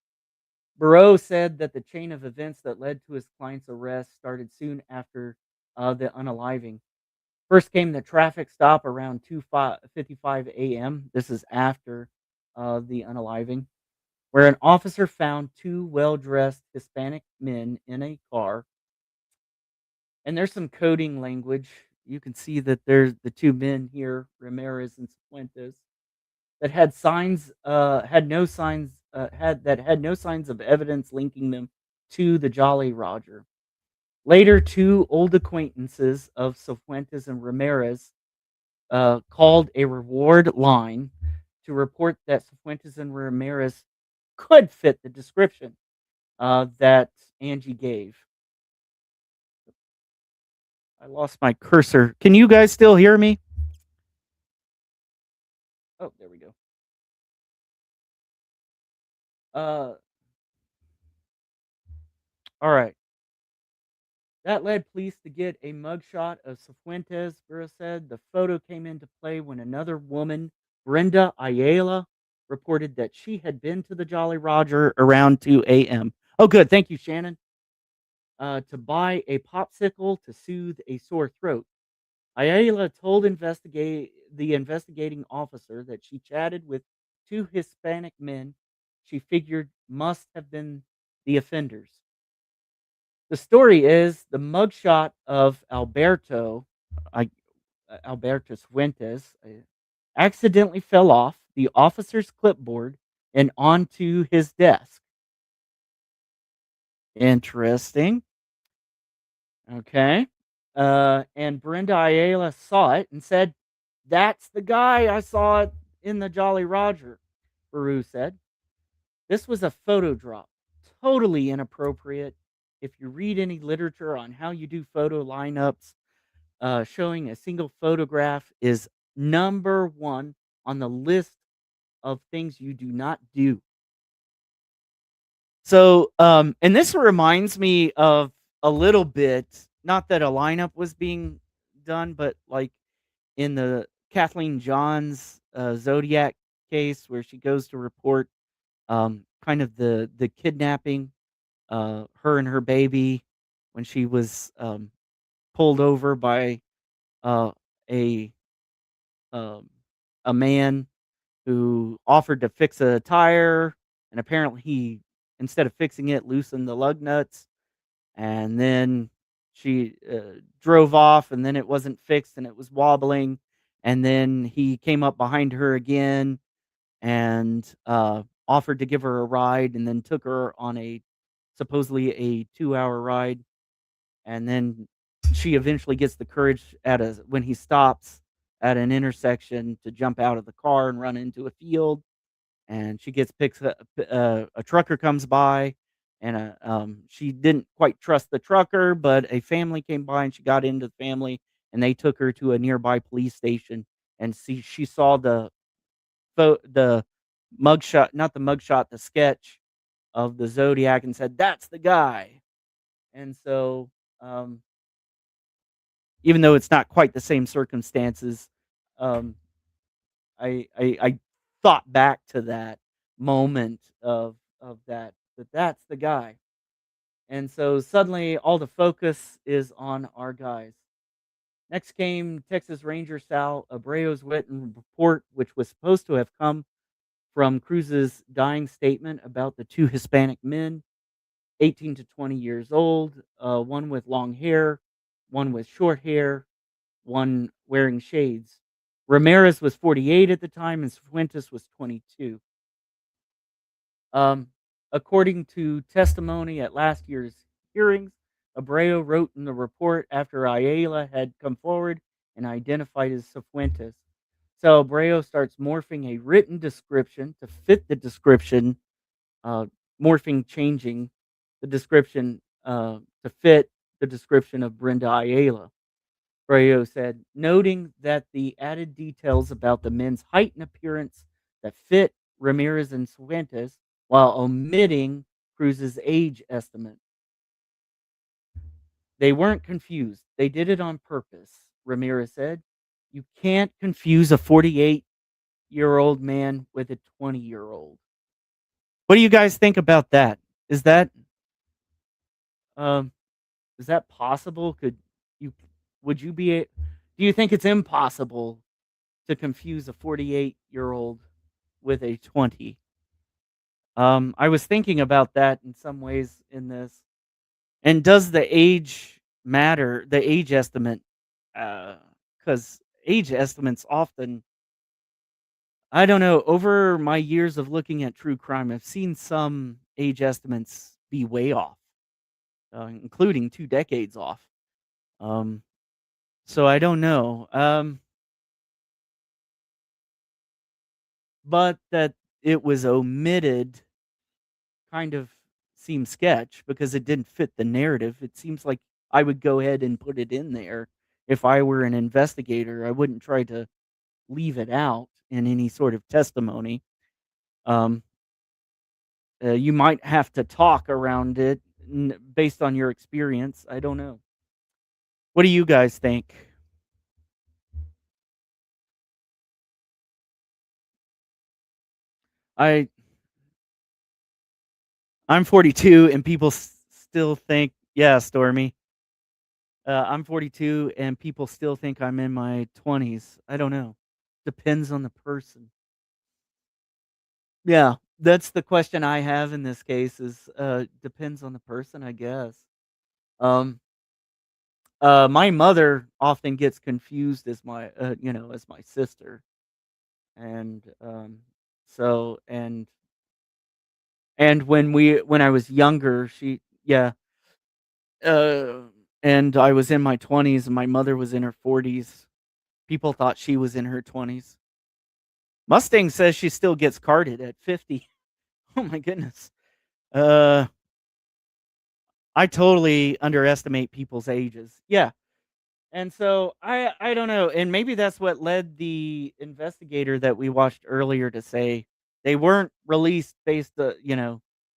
Barreau said that the chain of events that led to his client's arrest started soon after the unaliving. First came the traffic stop around 2:55 a.m. This is after the unaliving, where an officer found two well-dressed Hispanic men in a car. And there's some coding language. You can see that there's the two men here, Ramirez and Fuentes, that had no signs of evidence linking them to the Jolly Roger. Later, two old acquaintances of Cifuentes and Ramirez called a reward line to report that Cifuentes and Ramirez could fit the description that Angie gave. I lost my cursor. Can you guys still hear me? Oh, there we go. All right. That led police to get a mugshot of Cifuentes, Burrow said. The photo came into play when another woman, Brenda Ayala, reported that she had been to the Jolly Roger around 2 a.m. Oh, good. Thank you, Shannon. To buy a popsicle to soothe a sore throat. Ayala told the investigating officer that she chatted with two Hispanic men she figured must have been the offenders. The story is the mugshot of I, Alberto Fuentes, accidentally fell off the officer's clipboard and onto his desk. Interesting. Okay. And Brenda Ayala saw it and said, "That's the guy I saw it in the Jolly Roger," Baru said. This was a photo drop, totally inappropriate. If you read any literature on how you do photo lineups, showing a single photograph is number one on the list of things you do not do. So, and this reminds me of a little bit, not that a lineup was being done, but like in the Kathleen Johns Zodiac case where she goes to report kind of the kidnapping, her and her baby when she was pulled over by uh, a um, a man who offered to fix a tire, and apparently he, instead of fixing it, loosened the lug nuts, and then she drove off, and then it wasn't fixed, and it was wobbling, and then he came up behind her again and offered to give her a ride, and then took her on a supposedly a 2-hour ride, and then she eventually gets the courage at a when he stops at an intersection to jump out of the car and run into a field, and she gets picks up a trucker comes by, and she didn't quite trust the trucker, but a family came by, and she got into the family, and they took her to a nearby police station, and she saw the mugshot, not the mugshot, the sketch of the Zodiac, and said, "That's the guy." And so, um, even though it's not quite the same circumstances, um, I thought back to that moment of that's the guy. And so suddenly all the focus is on our guys. Next came Texas Ranger Sal Abreo's written report, which was supposed to have come from Cruz's dying statement about the two Hispanic men, 18 to 20 years old, one with long hair, one with short hair, one wearing shades. Ramirez was 48 at the time, and Fuentes was 22. Um, According to testimony at last year's hearings, Abreu wrote in the report after Ayala had come forward and identified as Fuentes. So Abreu starts morphing a written description to fit the description, uh, changing the description to fit the description of Brenda Ayala. Abreu said, noting that the added details about the men's height and appearance that fit Ramirez and Fuentes while omitting Cruz's age estimate. They weren't confused. They did it on purpose, Ramirez said. You can't confuse a 48-year-old man with a 20-year-old. What do you guys think about that? Is that um is that possible? You would you be do you think it's impossible to confuse a 48-year-old with a 20? I was thinking about that in some ways in this. And does the age matter, the age estimate? Because age estimates often, I don't know, over my years of looking at true crime, I've seen some age estimates be way off, including 2 decades off. Um, so I don't know. But that it was omitted kind of seems sketch because it didn't fit the narrative. It seems like I would go ahead and put it in there if I were an investigator. I wouldn't try to leave it out in any sort of testimony. Um, you might have to talk around it based on your experience. I don't know. What do you guys think? I I'm 42 and people still think, yeah, Stormy. I'm 42 and people still think I'm in my 20s. I don't know. Depends on the person. Yeah, that's the question I have in this case is depends on the person, I guess. Um my mother often gets confused as my as my sister. And so and when I was younger, she yeah, uh and I was in my 20s and my mother was in her 40s. People thought she was in her 20s. Mustang says she still gets carded at 50. Oh my goodness. Uh, I totally underestimate people's ages. Yeah. And so I don't know, and maybe that's what led the investigator that we watched earlier to say they weren't released based,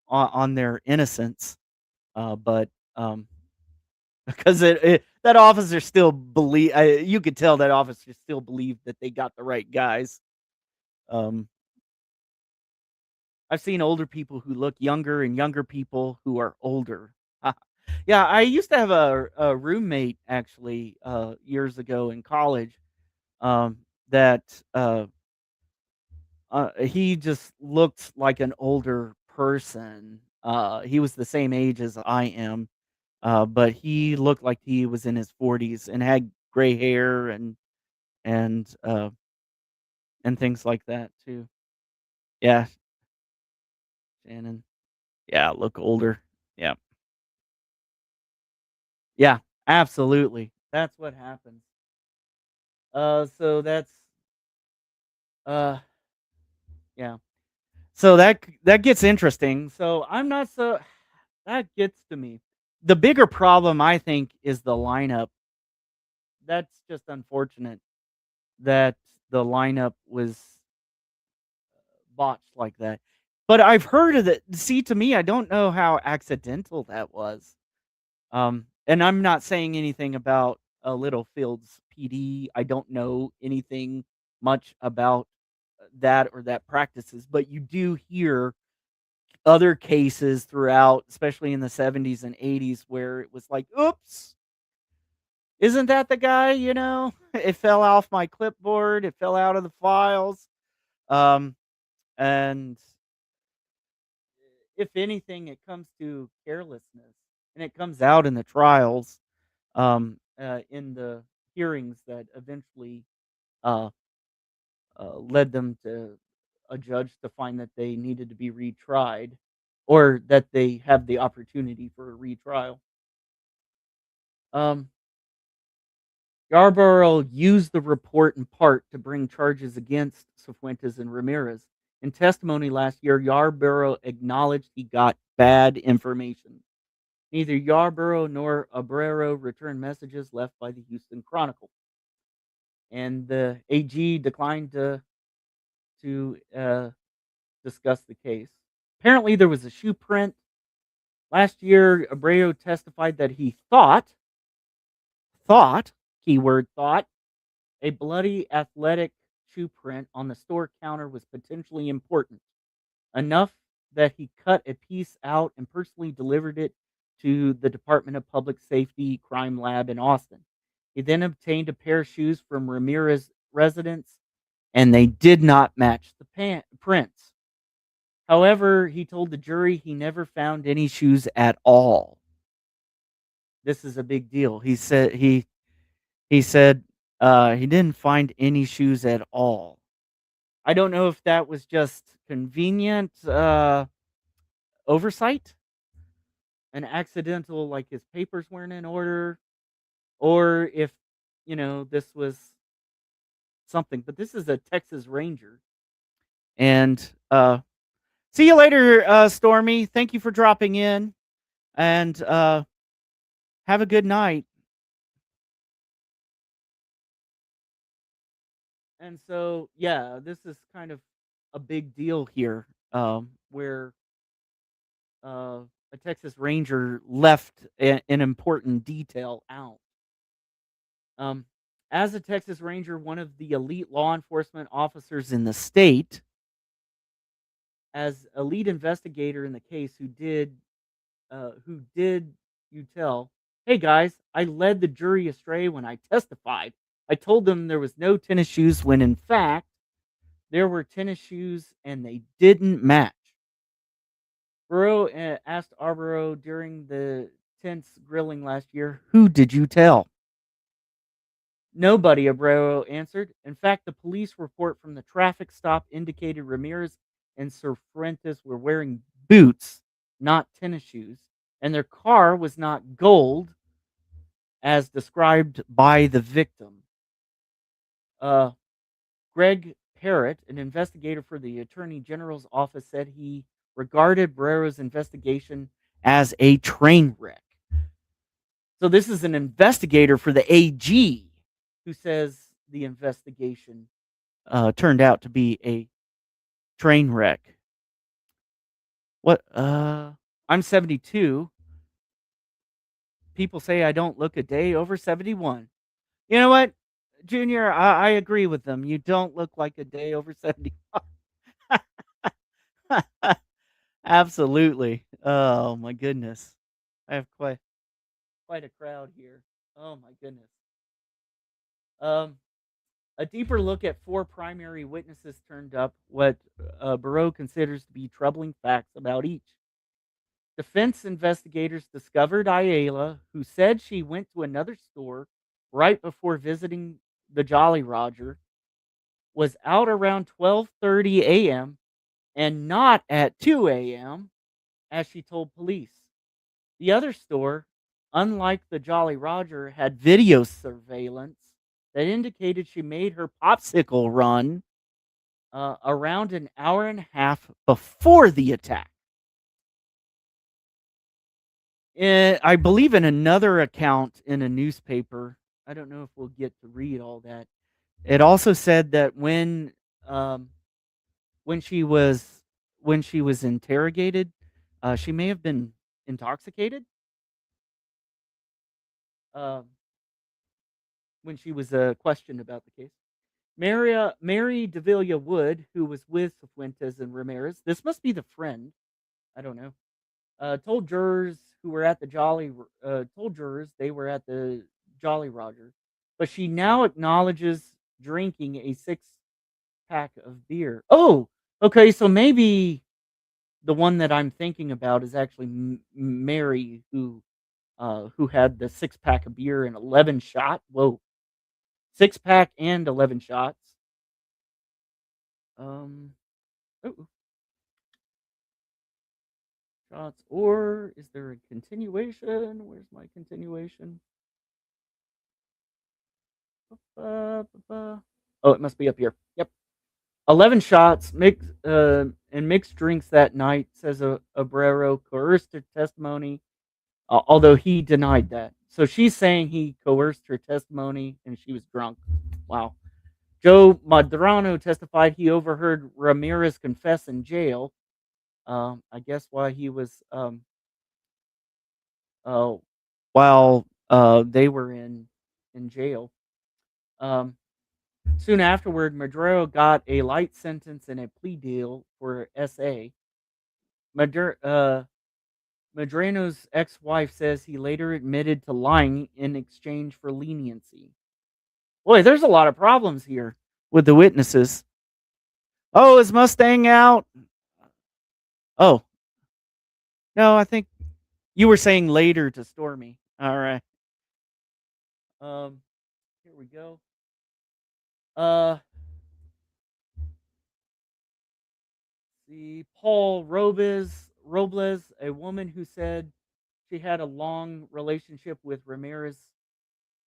on their innocence, but because that officer still you could tell that officer still believed that they got the right guys. Um, I've seen older people who look younger and younger people who are older. Yeah, I used to have a roommate actually years ago in college um, that he just looked like an older person. He was the same age as I am, but he looked like he was in his 40s and had gray hair and and things like that too. Yeah, Shannon. Yeah, look older. Yeah. Yeah, absolutely. That's what happens. So that's uh yeah. So that gets interesting. So I'm not so that gets to me. The bigger problem I think is the lineup. That's just unfortunate that the lineup was botched like that. But I've heard of it. See, to me, I don't know how accidental that was. And I'm not saying anything about Littlefields PD. I don't know anything much about that or that practices, but you do hear other cases throughout, especially in the 70s and 80s, where it was like, oops, isn't that the guy? It fell off my clipboard, it fell out of the files. Um, and if anything, it comes to carelessness and it comes out in the trials, in the hearings that eventually uh, led them to a judge to find that they needed to be retried or that they have the opportunity for a retrial. Um, Yarborough used the report in part to bring charges against Cifuentes and Ramirez. In testimony last year, Yarborough acknowledged he got bad information. Neither Yarborough nor Abreu returned messages left by the Houston Chronicle, and the AG declined to discuss the case. Apparently, there was a shoe print. Last year, Abreu testified that he thought, keyword thought, a bloody athletic shoe print on the store counter was potentially important, enough that he cut a piece out and personally delivered it to the Department of Public Safety Crime Lab in Austin. He then obtained a pair of shoes from Ramirez's residence, and they did not match the prints. However, he told the jury he never found any shoes at all. This is a big deal. He said he didn't find any shoes at all. I don't know if that was just convenient oversight, an accidental, like his papers weren't in order, or if this was something. But this is a Texas Ranger, and see you later, Stormy. Thank you for dropping in, and have a good night. And so, yeah, this is kind of a big deal here, where a Texas Ranger left an important detail out. Um, as a Texas Ranger, one of the elite law enforcement officers in the state, as a lead investigator in the case, who did you tell, hey guys, I led the jury astray when I testified. I told them there was no tennis shoes when in fact there were tennis shoes and they didn't match. Burrow asked Arborough during the tense grilling last year, who did you tell? Nobody, Abreu answered. In fact, the police report from the traffic stop indicated Ramirez and Cifuentes were wearing boots, not tennis shoes, and their car was not gold, as described by the victim. Greg Parrott, an investigator for the Attorney General's office, said he regarded Barrero's investigation as a train wreck. So this is an investigator for the AG who says the investigation turned out to be a train wreck. What? I'm 72. People say I don't look a day over 71. You know what, Junior? I agree with them. You don't look like a day over 71. Absolutely. Oh my goodness. I have quite a crowd here. Oh my goodness. Um, a deeper look at four primary witnesses turned up what Barreau considers to be troubling facts about each. Defense investigators discovered Ayala, who said she went to another store right before visiting the Jolly Roger, was out around 12:30 a.m. and not at 2 a.m. as she told police. The other store, unlike the Jolly Roger, had video surveillance that indicated she made her popsicle run around an hour and a half before the attack. I believe in another account in a newspaper. I don't know if we'll get to read all that. It also said that um, when she was when she was interrogated, she may have been intoxicated. Um, when she was questioned about the case. Mary Davila Wood, who was with Fuentes and Ramirez, this must be the friend. I don't know. Told jurors who were at the told jurors they were at the Jolly Roger, but she now acknowledges drinking a 6-pack of beer. Oh, okay. So maybe the one that I'm thinking about is actually Mary, who had the 6-pack of beer and 11 shot. Whoa, 6-pack and 11 shots. Um, oh, shots. Or is there a continuation? Where's my continuation? Oh, it must be up here. Yep. 11 shots, and mixed drinks that night, says Abrero coerced her testimony, although he denied that. So she's saying he coerced her testimony and she was drunk. Wow. Joe Madrano testified he overheard Ramirez confess in jail. I guess while he was uh, while they were in jail. Um, soon afterward, Madero got a light sentence and a plea deal for SA. Madreno's ex-wife says he later admitted to lying in exchange for leniency. Boy, there's a lot of problems here with the witnesses. Oh, is Mustang out? Oh, no, I think you were saying later to Stormy. All right. Here we go. Uh, the Paul Robles, a woman who said she had a long relationship with Ramirez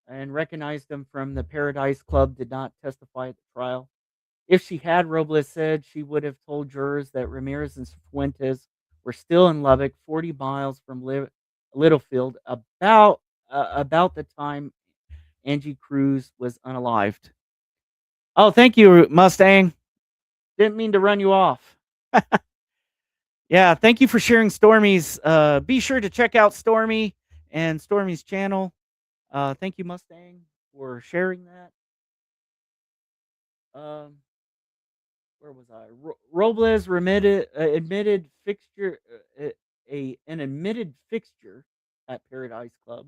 and recognized him from the Paradise Club, did not testify at the trial. If she had, Robles said she would have told jurors that Ramirez and Fuentes were still in Lubbock, 40 miles from Littlefield, about the time Angie Cruz was unalived. Oh, thank you, Mustang. Didn't mean to run you off. Yeah, thank you for sharing Stormy's. Be sure to check out Stormy and Stormy's channel. Thank you, Mustang, for sharing that. Where was I? Robles admitted fixture an admitted fixture at Paradise Club.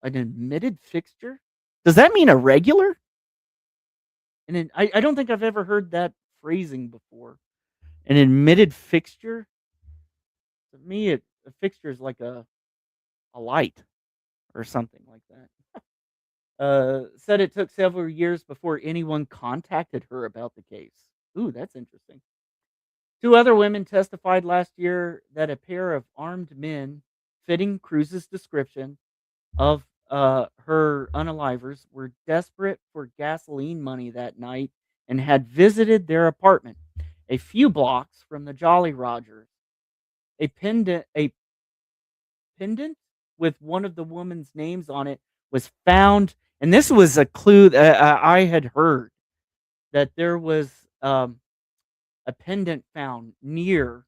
An admitted fixture? Does that mean a regular? And I don't think I've ever heard that phrasing before. An admitted fixture? To me, a fixture is like a light or something like that. Said it took several years before anyone contacted her about the case. Ooh, that's interesting. 2 other women testified last year that a pair of armed men, fitting Cruz's description of her unalivers, were desperate for gasoline money that night and had visited their apartment a few blocks from the Jolly Rogers. A pendant with one of the woman's names on it was found, and this was a clue that I had heard, that there was a pendant found near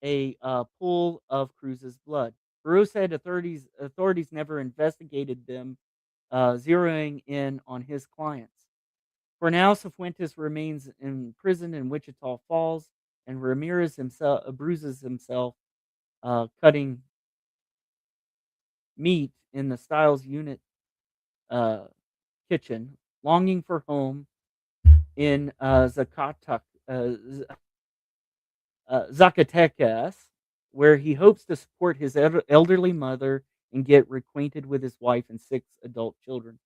a pool of Cruz's blood. Peru said authorities never investigated them, zeroing in on his clients. For now, Cifuentes remains in prison in Wichita Falls, and Ramirez himself bruises himself cutting meat in the Styles unit uh, kitchen, longing for home in Zacatecas, where he hopes to support his elderly mother and get reacquainted with his wife and 6 adult children.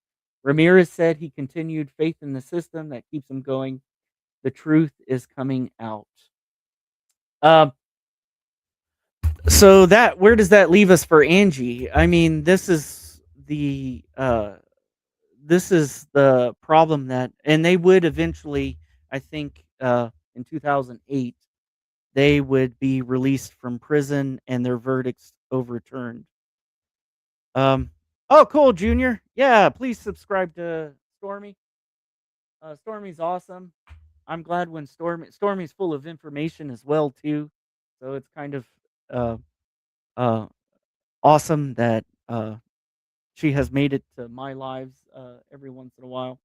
Ramirez said he continued faith in the system that keeps him going. The truth is coming out. Um, so that where does that leave us for Angie? I mean, this is the problem that, and they would eventually, I think, in 2008, they would be released from prison and their verdicts overturned. Um, oh, cool, Junior. Yeah, please subscribe to Stormy. Stormy's awesome. I'm glad when Stormy's full of information as well too. So it's kind of uh, uh, awesome that she has made it to my lives every once in a while.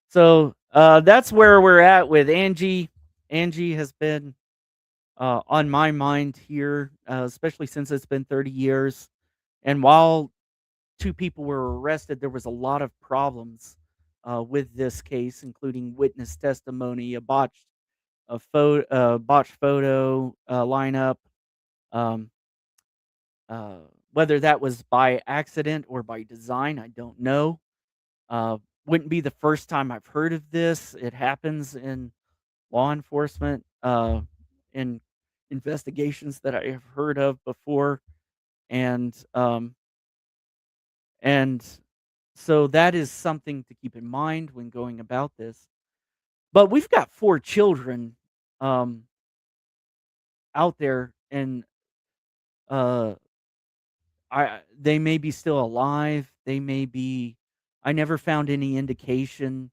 So that's where we're at with Angie. Angie has been on my mind here, especially since it's been 30 years. And while 2 people were arrested, there was a lot of problems with this case, including witness testimony, botched photo lineup, um, uh, whether that was by accident or by design, I don't know. Uh, wouldn't be the first time I've heard of this. It happens in law enforcement, in investigations that I have heard of before, and and so that is something to keep in mind when going about this. But we've got 4 children um, out there, and uh, they may be still alive. They may be. I never found any indication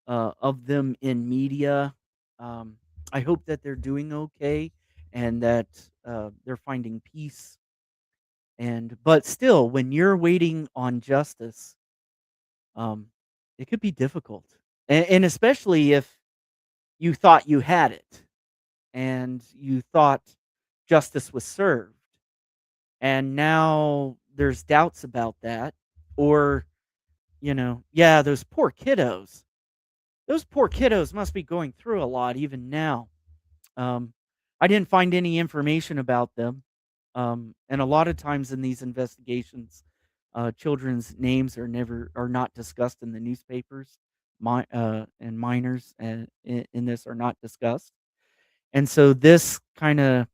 of them in media. Um, I hope that they're doing okay and that they're finding peace. And but still, when you're waiting on justice, um, it could be difficult, and especially if you thought you had it and you thought justice was served, and now there's doubts about that, or yeah, those poor kiddos. Those poor kiddos must be going through a lot even now. Um, I didn't find any information about them. And a lot of times in these investigations, children's names are not discussed in the newspapers. And minors in this are not discussed. And so this kind of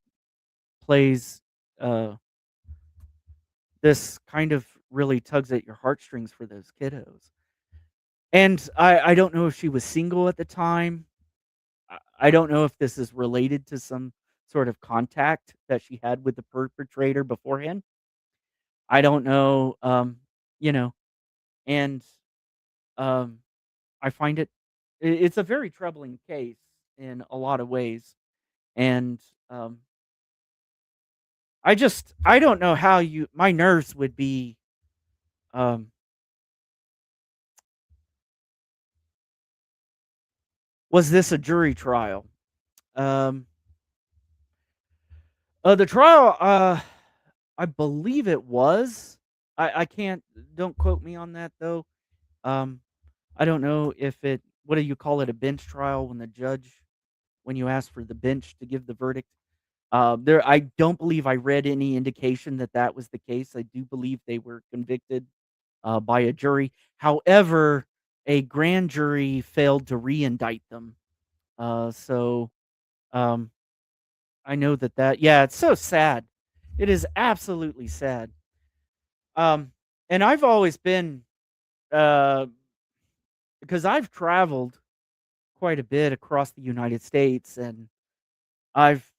plays, uh, this kind of really tugs at your heartstrings for those kiddos. And I don't know if she was single at the time. I don't know if this is related to some sort of contact that she had with the perpetrator beforehand. I don't know, you know, and um, I find it's a very troubling case in a lot of ways, and um, I don't know how my nerves would be. Um, was this a jury trial? Um, the trial, I believe it was. I can't. Don't quote me on that though. Um, I don't know if it. What do you call it? A bench trial when you ask for the bench to give the verdict. I don't believe I read any indication that that was the case. I do believe they were convicted by a jury. However, a grand jury failed to re-indict them. So um, I know yeah, it's so sad. It is absolutely sad. Um, and I've always been, uh, because I've traveled quite a bit across the United States, and I've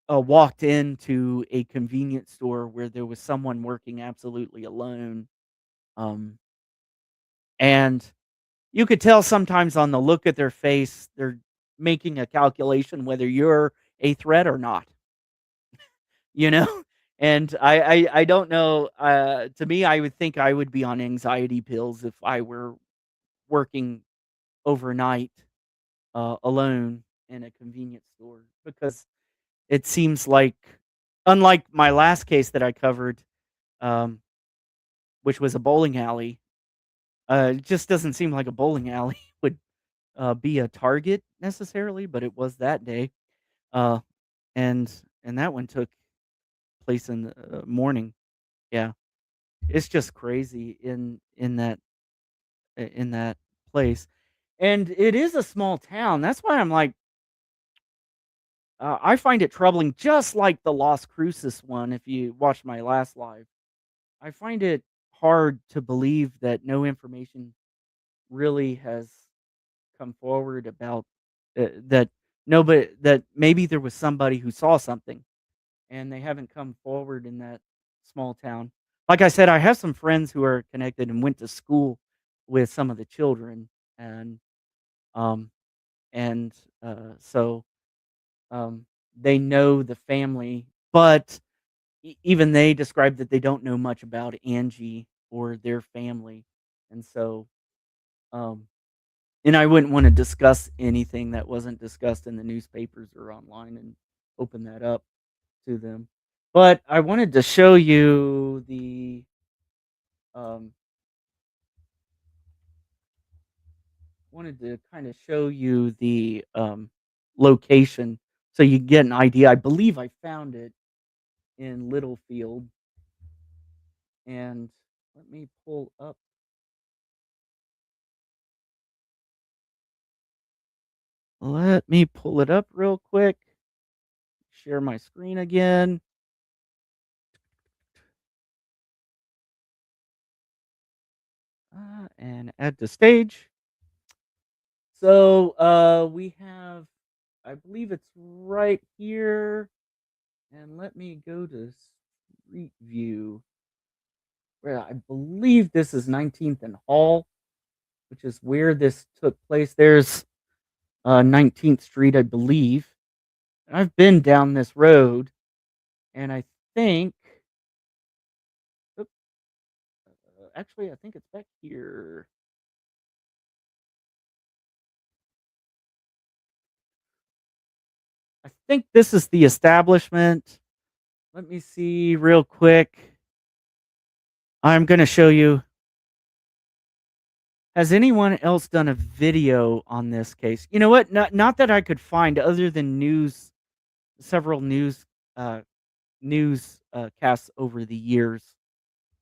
walked into a convenience store where there was someone working absolutely alone. Um, and you could tell sometimes on the look at their face, they're making a calculation whether you're a threat or not, you know? And I don't know. To me, I would think I would be on anxiety pills if I were working overnight alone. in a convenience store because it seems like, unlike my last case that I covered, um, which was a bowling alley, it just doesn't seem like a bowling alley would be a target necessarily, but it was that day. Uh, and and that one took place in the morning. Yeah, it's just crazy in that place, and it is a small town. That's why I'm like, I find it troubling, just like the Las Cruces one. If you watched my last live, I find it hard to believe that no information really has come forward about that. Nobody, that maybe there was somebody who saw something and they haven't come forward in that small town. Like I said, I have some friends who are connected and went to school with some of the children, and um and so um they know the family, but even they described that they don't know much about Angie or their family, and so um and I wouldn't want to discuss anything that wasn't discussed in the newspapers or online and open that up to them. But I wanted to show you um the location so you get an idea. I believe I found it in Littlefield, and let me pull it up real quick. Share my screen again. And add to stage. So we have, I believe it's right here. And let me go to Street View, where I believe this is 19th and Hall, which is where this took place. There's 19th Street, I believe. And I've been down this road, and I think, oop, actually, I think it's back here. I think this is the establishment. Let me see real quick. I'm going to show you. Has anyone else done a video on this case? You know what? Not that I could find, other than several uh, news casts over the years,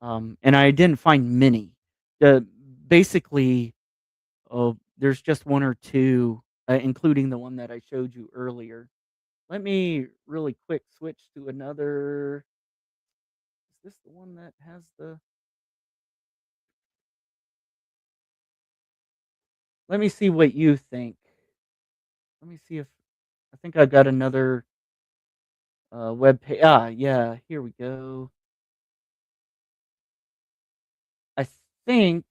and I didn't find many. The basically, there's just one or two, including the one that I showed you earlier. Let me really quick switch to another. Is this the one that has the? Let me see what you think. Let me see if I think I got another web page. Yeah, here we go. I think.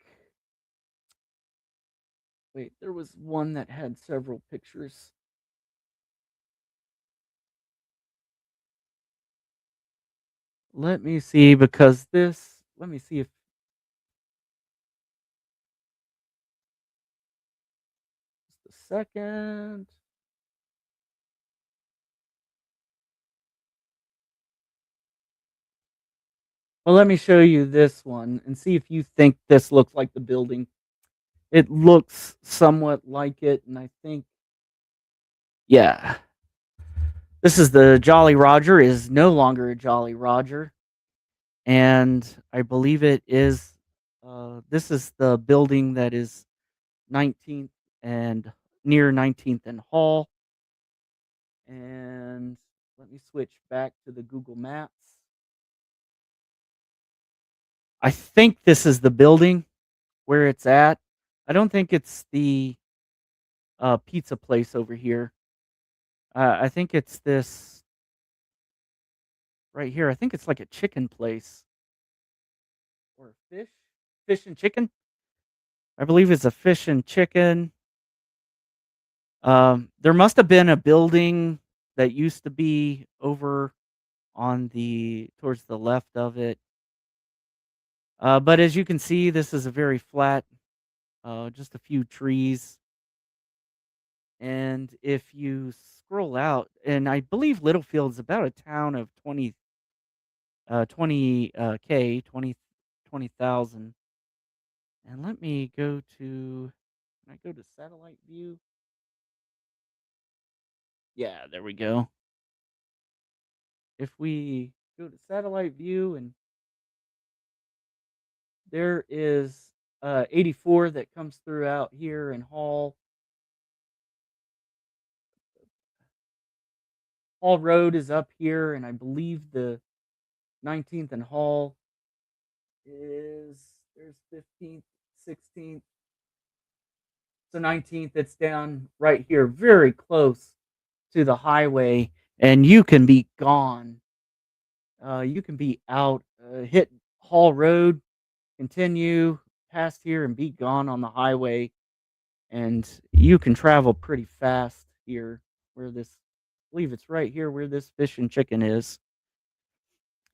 Wait, there was one that had several pictures. Let me see, because this. Let me see if. Just a second. Well, let me show you this one and see if you think this looks like the building. It looks somewhat like it, and I think, yeah, this is the Jolly Roger. Is no longer a Jolly Roger, and I believe it is. This is the building that is 19th and near 19th and Hall. And let me switch back to the Google Maps. I think this is the building where it's at. I don't think it's the pizza place over here. I think it's this right here. I think it's like a chicken place or fish and chicken. I believe it's a fish and chicken. There must have been a building that used to be over on the towards the left of it. But as you can see, this is a very flat, just a few trees, And if you scroll out, and I believe Littlefield's about a town of 20,000. And let me go to, can I go to satellite view? Yeah, there we go. If we go to satellite view, and there is 84 that comes through out here in Hall. Hall Road is up here, and I believe the 19th and Hall there's 15th, 16th. So 19th, it's down right here, very close to the highway, and you can be gone. You can be out, hit Hall Road, continue past here, and be gone on the highway. And you can travel pretty fast here, where this, I believe it's right here where this fish and chicken is.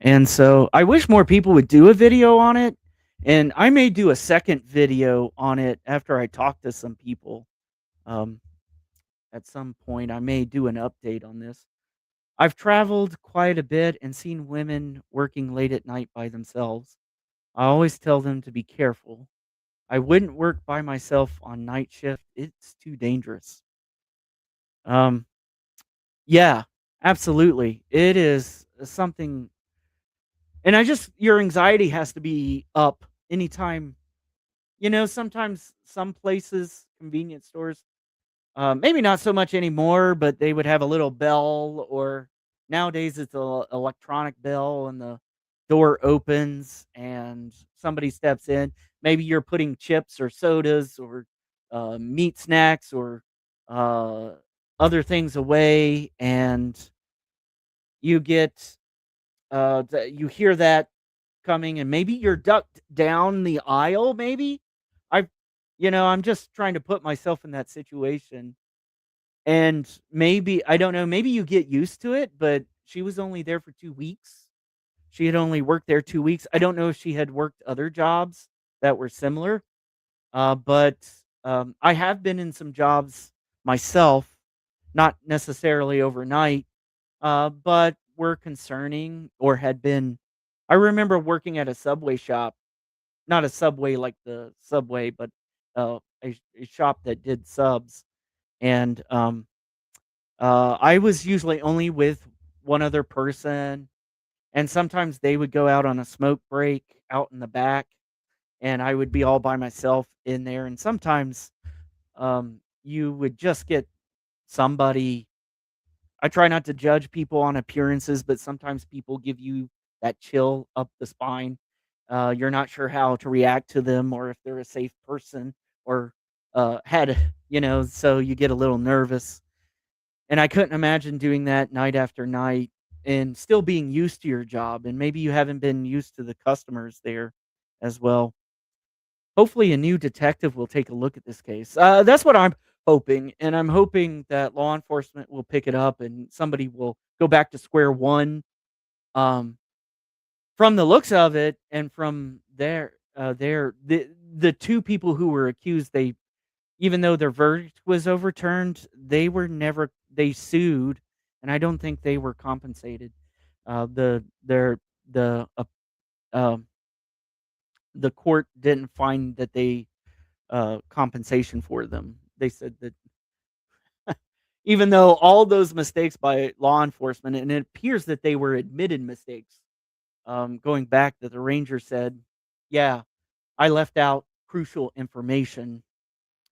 And so I wish more people would do a video on it. And I may do a second video on it after I talk to some people. At some point, I may do an update on this. I've traveled quite a bit and seen women working late at night by themselves. I always tell them to be careful. I wouldn't work by myself on night shift. It's too dangerous. Um, yeah, absolutely. It is something, and your anxiety has to be up anytime. Sometimes some places, convenience stores, maybe not so much anymore, but they would have a little bell, or nowadays it's a electronic bell, and the door opens and somebody steps in. Maybe you're putting chips or sodas or meat snacks or uh, other things away, and you get you hear that coming, and maybe you're ducked down the aisle. Maybe I've, I'm just trying to put myself in that situation. And maybe, I don't know, maybe you get used to it, but she was only there for 2 weeks. She had only worked there 2 weeks. I don't know if she had worked other jobs that were similar, but I have been in some jobs myself, not necessarily overnight, but were concerning or had been. I remember working at a Subway shop, not a Subway like the Subway, but a shop that did subs. And I was usually only with one other person, and sometimes they would go out on a smoke break out in the back, and I would be all by myself in there. And sometimes you would just get somebody. I try not to judge people on appearances, but sometimes people give you that chill up the spine. You're not sure how to react to them, or if they're a safe person, or so you get a little nervous. And I couldn't imagine doing that night after night and still being used to your job. And maybe you haven't been used to the customers there as well. Hopefully, a new detective will take a look at this case. That's what I'm hoping. And I'm hoping that law enforcement will pick it up and somebody will go back to square one. Um, from the looks of it, and from the two people who were accused, even though their verdict was overturned, they sued, and I don't think they were compensated. The their um, the court didn't find that they compensation for them. They said that even though all those mistakes by law enforcement, and it appears that they were admitted mistakes, going back, that the ranger said, "Yeah, I left out crucial information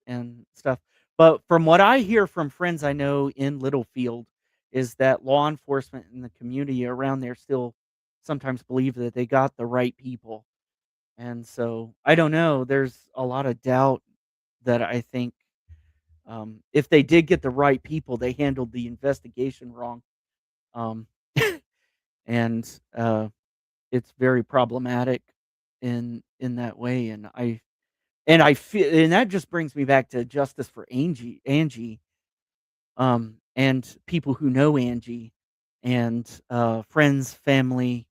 and stuff." But from what I hear from friends I know in Littlefield, is that law enforcement and the community around there still sometimes believe that they got the right people. And so I don't know. There's a lot of doubt that I think, if they did get the right people, they handled the investigation wrong. Um, and it's very problematic in that way. And I feel, and that just brings me back to justice for Angie, and people who know Angie, and friends, family,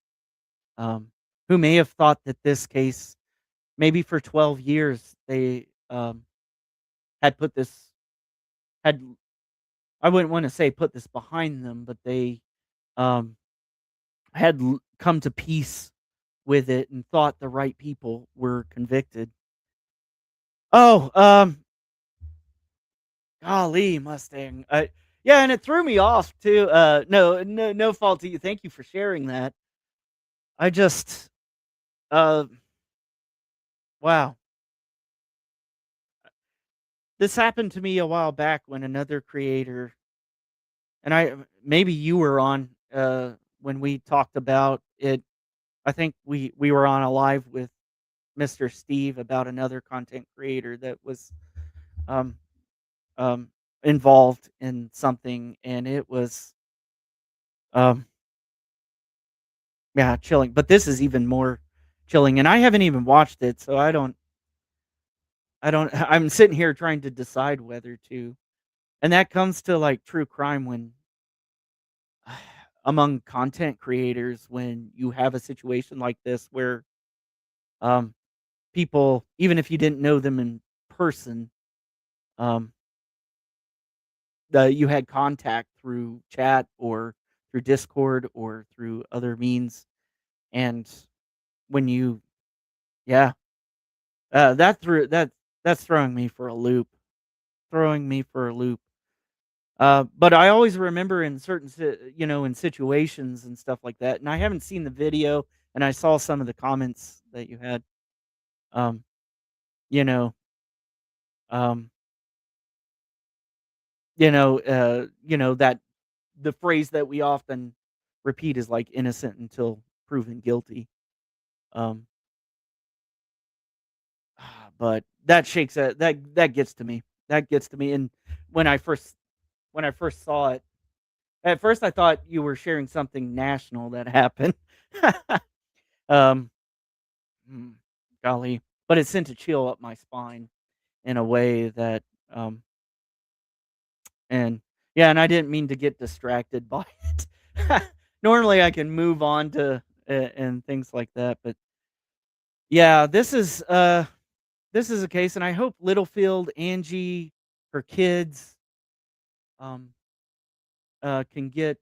um, who may have thought that this case, maybe for 12 years, they had put this, had I wouldn't want to say put this behind them, but they um, had come to peace with it and thought the right people were convicted. Oh, golly, Mustang. Yeah, and it threw me off too. No fault to you. Thank you for sharing that. I just, uh, wow. This happened to me a while back when another creator, and maybe you were on when we talked about it. I think we were on a live with Mr. Steve about another content creator that was um um involved in something, and it was um yeah, chilling. But this is even more chilling, and I haven't even watched it, so I don't I'm sitting here trying to decide whether to. And that comes to like true crime when among content creators, when you have a situation like this where um people, even if you didn't know them in person, um you had contact through chat or through Discord or through other means, and when you, yeah, that's throwing me for a loop, throwing me for a loop. But I always remember in certain, in situations and stuff like that. And I haven't seen the video, and I saw some of the comments that you had. Um, you know, um, that the phrase that we often repeat is like innocent until proven guilty. Um, but that shakes that gets to me. That gets to me. And when I first when I first saw it, at first I thought you were sharing something national that happened. um, mm, golly, but it sent a chill up my spine in a way that, um, and yeah, and I didn't mean to get distracted by it. Normally, I can move on to and things like that, but yeah, this is a case, and I hope Littlefield, Angie, her kids, um, can get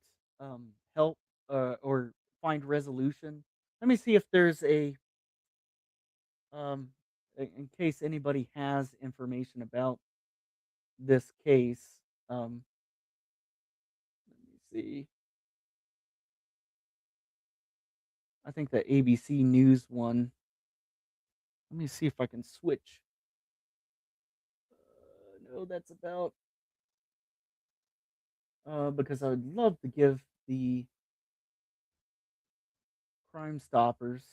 help or find resolution. Let me see if there's um, in case anybody has information about this case. Um, let me see. I think the ABC News one. Let me see if I can switch. No, that's about because I would love to give the Crime Stoppers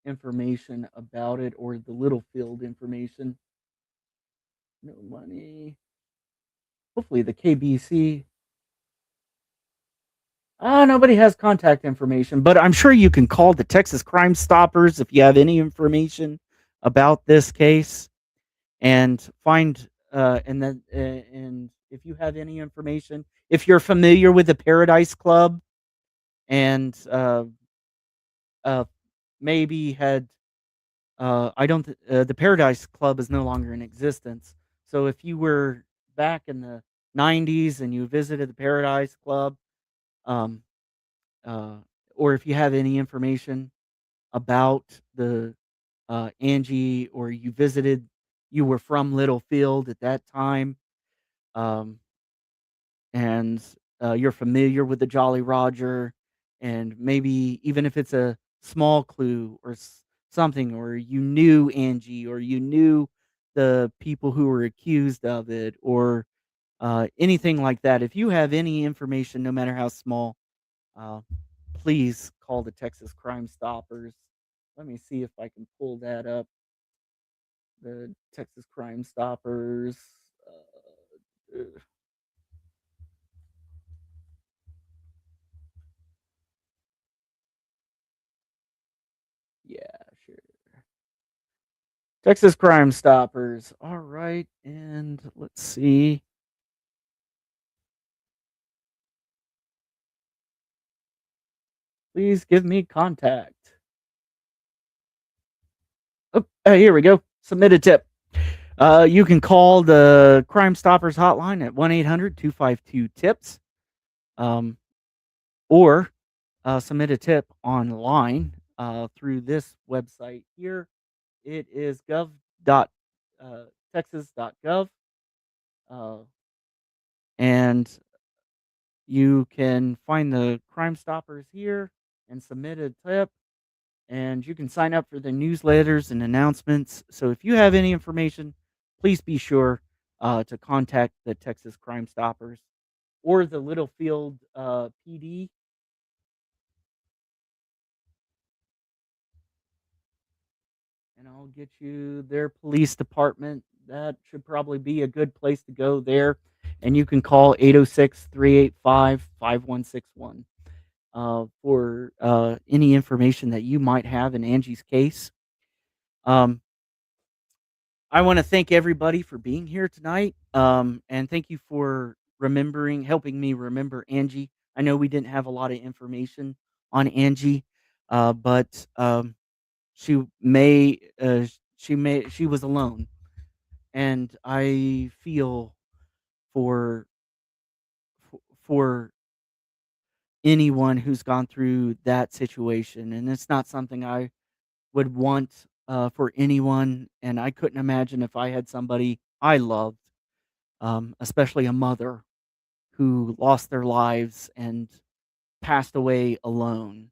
information about it or the Littlefield information. No money. Hopefully the KBC. Nobody has contact information, but I'm sure you can call the Texas Crime Stoppers if you have any information about this case and find and if you have any information, if you're familiar with the Paradise Club and uh, maybe had I don't the Paradise Club is no longer in existence. So if you were back in the 90s and you visited the Paradise Club, um, uh, or if you have any information about the Angie, or you were from Littlefield at that time, um, and you're familiar with the Jolly Roger, and maybe even if it's a small clue or something, or you knew Angie, or you knew the people who were accused of it, or anything like that. If you have any information, no matter how small, uh, please call the Texas Crime Stoppers. Let me see if I can pull that up. The Texas Crime Stoppers. Uh, yeah, sure. Texas Crime Stoppers. All right, and let's see. Please give me contact. Oh, here we go. Submit a tip. You can call the Crime Stoppers hotline at 1-800-252-TIPS, or submit a tip online through this website here. It is texas.gov, and you can find the Crime Stoppers here and submit a tip. And you can sign up for the newsletters and announcements. So if you have any information, please be sure to contact the Texas Crime Stoppers or the Littlefield PD. And I'll get you their police department. That should probably be a good place to go there. And you can call 806-385-5161 for any information that you might have in Angie's case. I want to thank everybody for being here tonight. And thank you for helping me remember Angie. I know we didn't have a lot of information on Angie, but she was alone, and I feel for for anyone who's gone through that situation, and it's not something I would want for anyone. And I couldn't imagine if I had somebody I loved, especially a mother, who lost their lives and passed away alone.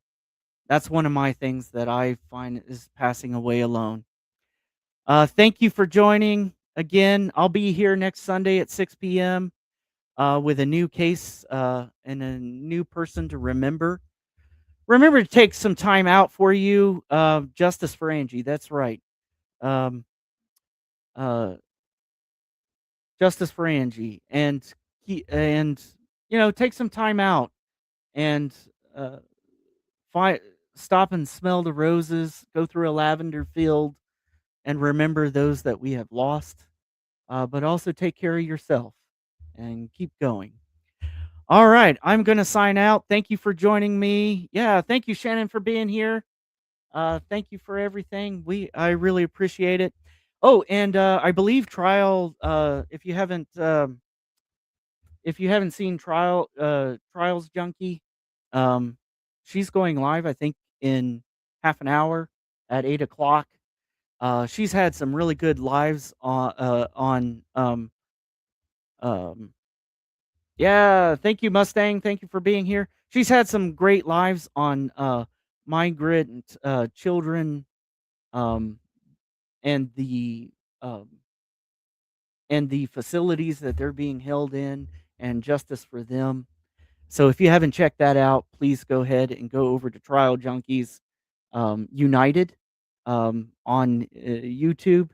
That's one of my things that I find is passing away alone. Thank you for joining again. I'll be here next Sunday at 6 p.m. With a new case and a new person to remember. Remember to take some time out for you. Justice for Angie. That's right. Um, uh, Justice for Angie, and take some time out and uh, stop and smell the roses, go through a lavender field, and remember those that we have lost. But also take care of yourself and keep going. All right, I'm going to sign out. Thank you for joining me. Yeah, thank you, Shannon, for being here. Thank you for everything. I really appreciate it. Oh, and I believe Trial. If you haven't seen Trials Junkie, um, she's going live, I think, in half an hour at 8 o'clock. She's had some really good lives on yeah, thank you, Mustang. Thank you for being here. She's had some great lives on migrant children, um, and the um, facilities that they're being held in, and justice for them. So if you haven't checked that out, please go ahead and go over to Trial Junkies United on YouTube.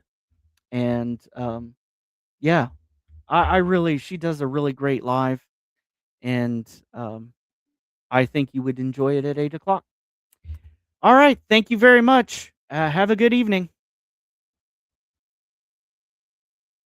And yeah, she does a really great live, and I think you would enjoy it at 8 o'clock. All right, thank you very much. Have a good evening.